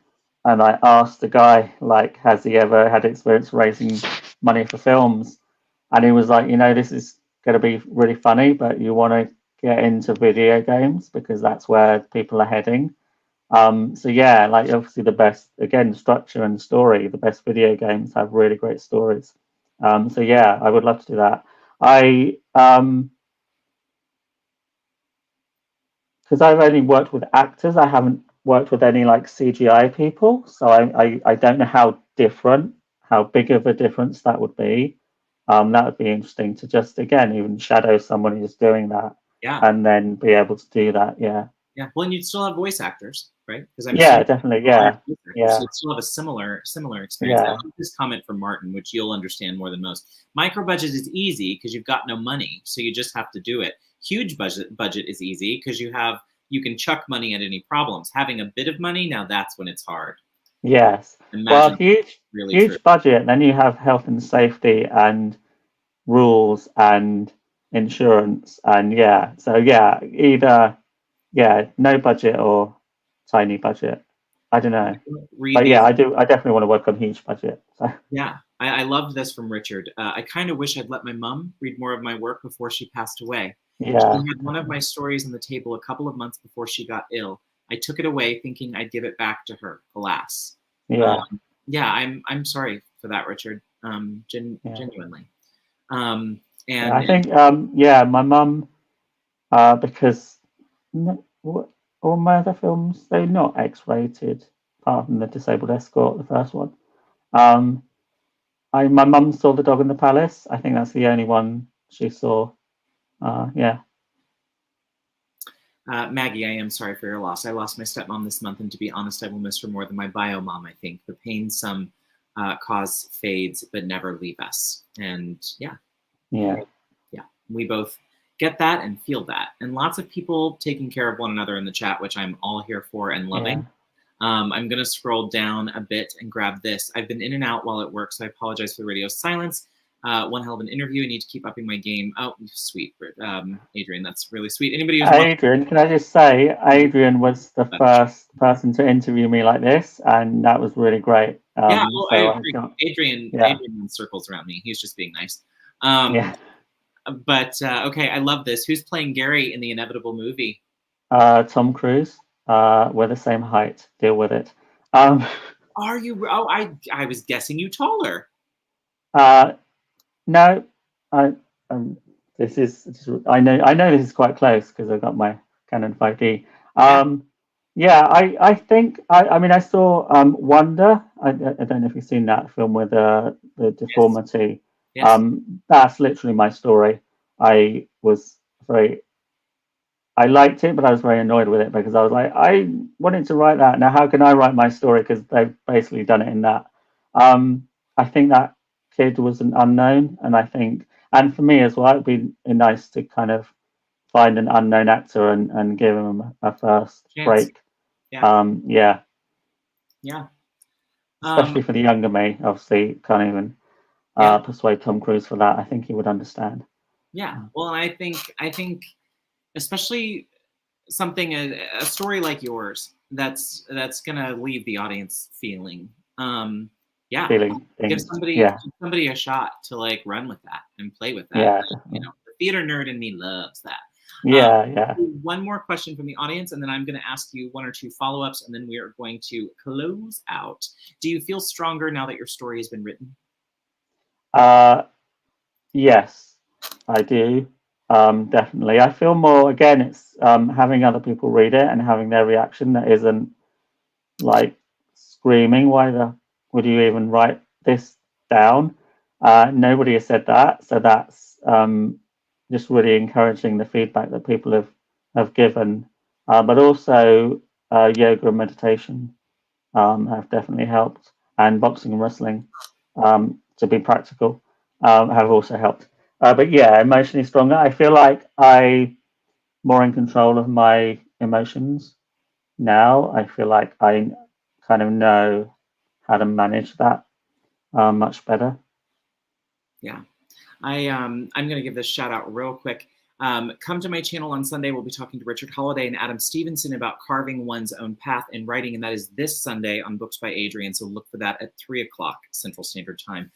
and I asked the guy, like, has he ever had experience raising money for films? And he was like, this is going to be really funny, but you want to get into video games because that's where people are heading. So yeah, like obviously the best, again, structure and story, the best video games have really great stories. So yeah, I would love to do that. I because I've only worked with actors, I haven't worked with any like CGI people, so I don't know how big of a difference that would be. That would be interesting to just again even shadow someone who's doing that Yeah. and then be able to do that. Yeah. Yeah. Well, and you'd still have voice actors, right? Because I'm Yeah, assuming definitely. you'll hire Yeah. voice actors, so Yeah. you'd still have a similar experience. I Yeah. love this comment from Martin, which you'll understand more than most. Micro budget is easy because you've got no money, so you just have to do it. Huge budget is easy because you can chuck money at any problems. Having a bit of money, now that's when it's hard. Yes. Well, Imagine really true. huge budget. Then you have health and safety and rules and insurance and yeah. So yeah, either no budget or tiny budget. I don't know, Read but yeah, these. I definitely want to work on huge budget. So Yeah, I loved this from Richard. I kind of wish I'd let my mom read more of my work before she passed away. She yeah, had one of my stories on the table a couple of months before she got ill. I took it away thinking I'd give it back to her. Alas. yeah, Yeah, I'm sorry for that, Richard. yeah. Genuinely. Um, Yeah, I and think my mum because all my other films they're not X-rated, apart from the Disabled Escort, the first one. Um, my mum saw The Dog in the Palace. I think that's the only one she saw. Yeah. Maggie, I am sorry for your loss. I lost my stepmom this month, and to be honest, I will miss her more than my bio mom, I think. The pain some cause fades, but never leave us. And yeah, we both get that and feel that. And lots of people taking care of one another in the chat, which I'm all here for and loving. Yeah. I'm going to scroll down a bit and grab this. I've been in and out while at work, so I apologize for the radio silence. One hell of an interview. I need to keep upping my game. Oh, sweet. Adrian, that's really sweet. Anybody who's Adrian, can I just say, Adrian was the first person to interview me like this, and that was really great. Yeah, well, I agree. Adrian circles around me. He's just being nice. But okay, I love this. Who's playing Gary in the inevitable movie? Tom Cruise. We're the same height. Deal with it. Are you? Oh, I was guessing you taller. No, I this is I know this is quite close because I got my Canon 5D. Yeah. Yeah, I think I mean I saw Wonder. I don't know if you've seen that film with the Yes. deformity. Yes. That's literally my story. I was very I liked it, but I was very annoyed with it because I was like, I wanted to write that. Now, how can I write my story? Because they've basically done it in that. I think that kid was an unknown, and I think, and for me as well, it'd be nice to kind of find an unknown actor and give him a first Chance. break. Yeah. Yeah, Yeah. especially for the younger me. Obviously, can't even Yeah. persuade Tom Cruise for that. I think he would understand. Yeah. Well, and I think especially something a story like yours that's gonna leave the audience feeling yeah, Feeling give things. somebody Yeah, give somebody a shot to like run with that and play with that. yeah, You definitely. know, the theater nerd in me loves that. Yeah, yeah. One more question from the audience, and then I'm going to ask you one or two follow-ups, and then we are going to close out. Do you feel stronger now that your story has been written? Uh, Yes, I do. Definitely. I feel more, again, it's having other people read it and having their reaction that isn't like screaming, why the would you even write this down? Nobody has said that. So that's just really encouraging the feedback that people have given. But also yoga and meditation have definitely helped, and boxing and wrestling, to be practical, have also helped. But yeah, emotionally stronger. I feel like I more in control of my emotions now. I feel like I kind of know how to manage that much better. Yeah. I'm going to give this shout out real quick. Come to my channel on Sunday. We'll be talking to Richard Holiday and Adam Stevenson about carving one's own path in writing, and that is this Sunday on Books by Adrian. So look for that at 3 o'clock Central Standard Time.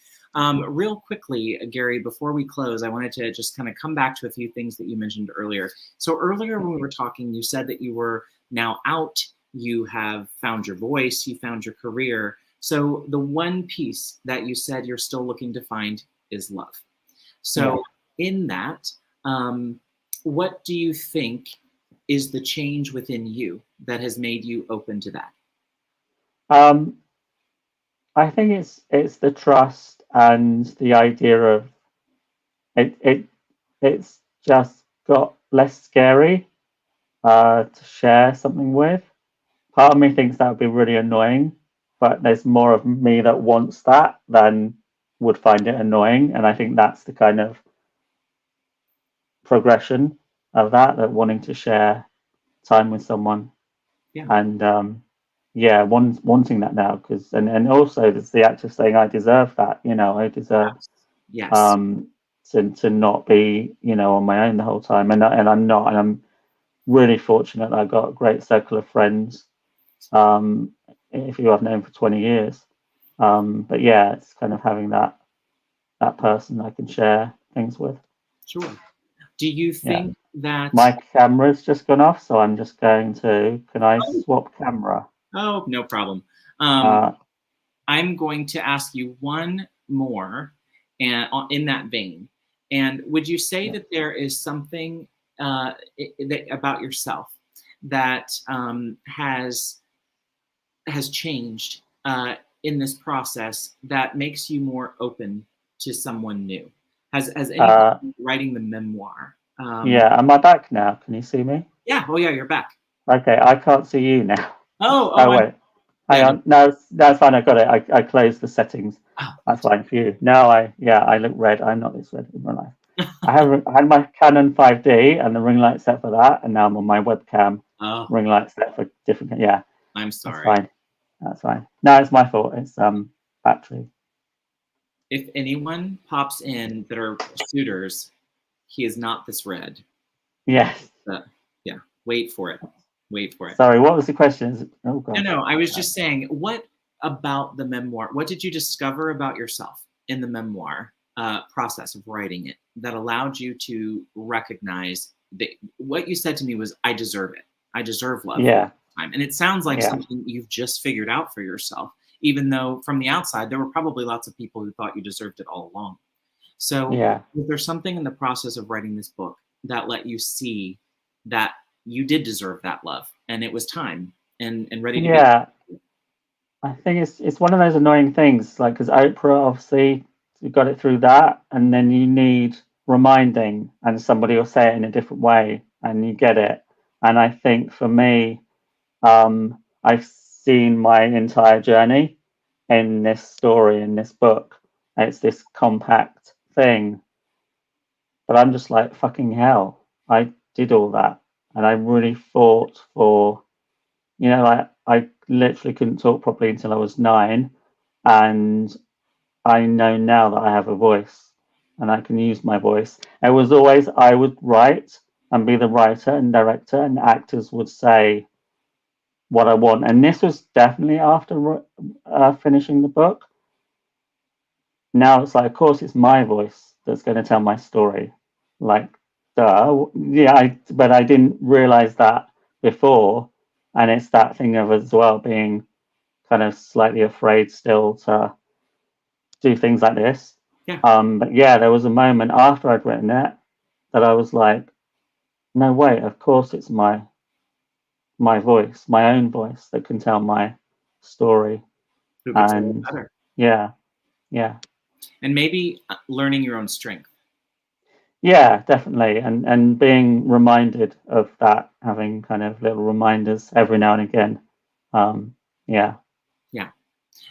Real quickly, Gary, before we close, I wanted to just kind of come back to a few things that you mentioned earlier. So earlier when we were talking, you said that you were now out, you have found your voice, you found your career. So the one piece that you said you're still looking to find is love. So in that, what do you think is the change within you that has made you open to that? Um, I think it's the trust and the idea of it. It's just got less scary to share something with. Part of me thinks that would be really annoying, but there's more of me that wants that than would find it annoying. And I think that's the kind of progression of that wanting to share time with someone. Yeah. And yeah, wanting that now because and also there's the act of saying I deserve that. I deserve Yes. to not be on my own the whole time, and I'm not, and I'm really fortunate that I've got a great circle of friends. If you have known for 20 years. But yeah, it's kind of having that person I can share things with. Sure. Do you Yeah. think that? My camera's just gone off, so I'm just going to. Can I Oh, swap camera? oh, no problem. Uh, I'm going to ask you one more, and in that vein. And would you say yeah. that there is something about yourself that has changed in this process that makes you more open to someone new? Has anything writing the memoir? Yeah. Am I back now? Can you see me? Yeah. Oh, yeah. You're back. Okay, I can't see you now. Oh, Oh oh, wait, hang yeah. No. on. No, that's fine. I got it. I closed the settings. Oh, That's fine for you. Now I look red. I'm not this red in my life. I had my Canon 5D and the ring light set for that, and now I'm on my webcam oh, ring light set for different. Yeah, I'm that's sorry. fine. That's fine. No, it's my fault. It's battery. If anyone pops in that are suitors, he is not this red. Yes. Yeah. Wait for it. Wait for it. Sorry. What was the question? Oh God. No. I was just saying, what about the memoir? What did you discover about yourself in the memoir process of writing it that allowed you to recognize that what you said to me was, I deserve it. I deserve love. Yeah. Time. And it sounds like Yeah. something you've just figured out for yourself, even though from the outside, there were probably lots of people who thought you deserved it all along. So Yeah. was there something in the process of writing this book that let you see that you did deserve that love and it was time and ready to be? Yeah. I think it's one of those annoying things, like, because Oprah obviously you got it through that, and then you need reminding, and somebody will say it in a different way, and you get it. And I think for me, I've seen my entire journey in this story, in this book. It's this compact thing, but I'm just like, fucking hell, I did all that, and I really fought for, like, I literally couldn't talk properly until I was 9, and I know now that I have a voice and I can use my voice. It was always I would write and be the writer and director, and actors would say what I want. And this was definitely after finishing the book. Now it's like, of course, it's my voice that's going to tell my story. Like, duh. Yeah, but I didn't realize that before. And it's that thing of as well being kind of slightly afraid still to do things like this. Yeah. But yeah, there was a moment after I'd written it that I was like, no way, of course it's my voice, my own voice that can tell my story. Who gets it And better? yeah, And maybe learning your own strength. yeah, definitely. And being reminded of that, having kind of little reminders every now and again. Yeah. Yeah.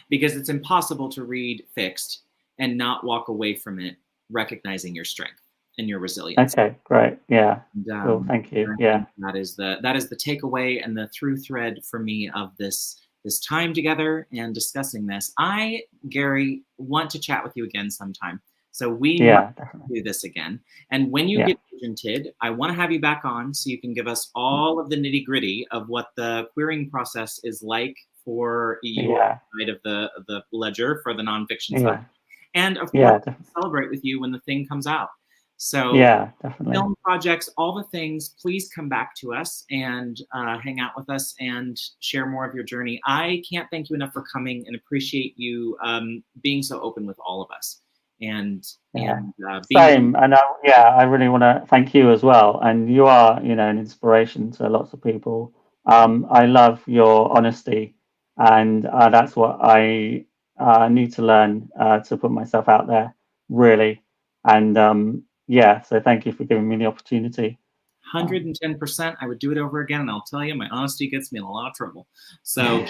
Because it's impossible to read Fixed and not walk away from it recognizing your strength and your resilience. Okay, great. Yeah. And, Cool. Thank you. I Yeah. think that is the takeaway and the through thread for me of this time together and discussing this. I, Gary, want to chat with you again sometime. So we Yeah, might definitely. do this again. And when you Yeah. get agented, I want to have you back on so you can give us all of the nitty gritty of what the querying process is like for your Yeah. side of the ledger for the nonfiction Yeah. side. And of Yeah, course, definitely. celebrate with you when the thing comes out. So Yeah, definitely. film projects, all the things, please come back to us and hang out with us and share more of your journey. I can't thank you enough for coming and appreciate you being so open with all of us. And being Same. And I really want to thank you as well. And you are, an inspiration to lots of people. I love your honesty, and that's what I need to learn to put myself out there, really. And so thank you for giving me the opportunity. 110%. I would do it over again, and I'll tell you, my honesty gets me in a lot of trouble. So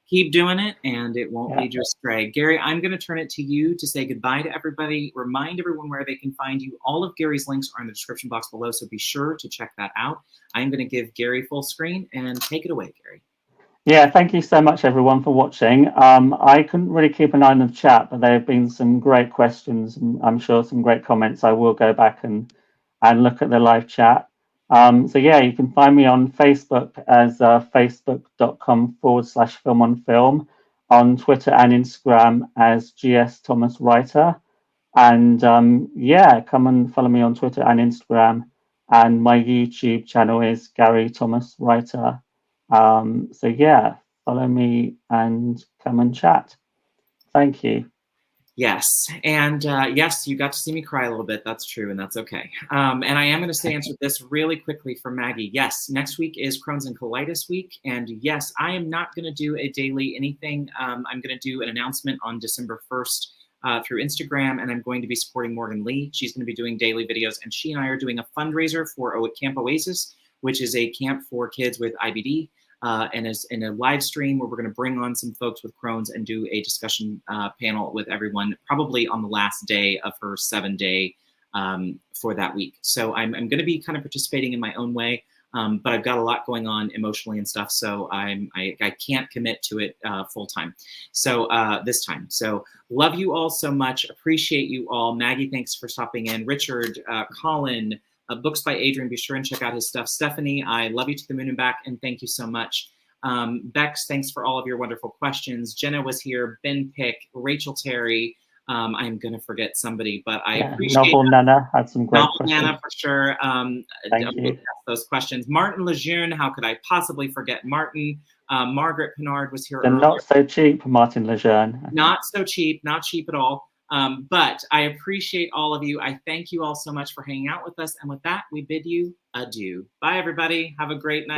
keep doing it, and it won't lead you astray. Gary, I'm going to turn it to you to say goodbye to everybody. Remind everyone where they can find you. All of Gary's links are in the description box below, so be sure to check that out. I'm going to give Gary full screen, and take it away, Gary. Yeah, thank you so much, everyone, for watching. I couldn't really keep an eye on the chat, but there have been some great questions, and I'm sure some great comments. I will go back and look at the live chat. So yeah, you can find me on Facebook as facebook.com/film on film, on Twitter and Instagram as GS Thomas Writer. And come and follow me on Twitter and Instagram. And my YouTube channel is Gary Thomas Writer. So yeah, follow me and come and chat. Thank you. Yes, and yes, you got to see me cry a little bit. That's true, and that's okay. And I am going to answer this really quickly for Maggie. Yes, next week is Crohn's and Colitis week, and yes, I am not going to do a daily anything. I'm going to do an announcement on December 1st through Instagram, and I'm going to be supporting Morgan Lee. She's going to be doing daily videos, and she and I are doing a fundraiser for Camp Oasis, which is a camp for kids with IBD. And is in a live stream where we're going to bring on some folks with Crohn's and do a discussion panel with everyone, probably on the last day of her 7-day for that week. So I'm going to be kind of participating in my own way, but I've got a lot going on emotionally and stuff, so I can't commit to it full time. So this time. So love you all so much. Appreciate you all. Maggie, thanks for stopping in. Richard, Colin. Books by Adrian, be sure and check out his stuff. Stephanie, I love you to the moon and back, and thank you so much. Bex, thanks for all of your wonderful questions. Jenna was here, Ben Pick, Rachel Terry. I'm going to forget somebody, but I appreciate Novel Nana had some great questions. Nana, for sure. Thank you. Those questions. Martin Lejeune, how could I possibly forget Martin? Margaret Pinard was here The earlier. not so cheap Martin Lejeune. Not so cheap, not cheap at all. But I appreciate all of you. I thank you all so much for hanging out with us. And with that, we bid you adieu. Bye, everybody. Have a great night.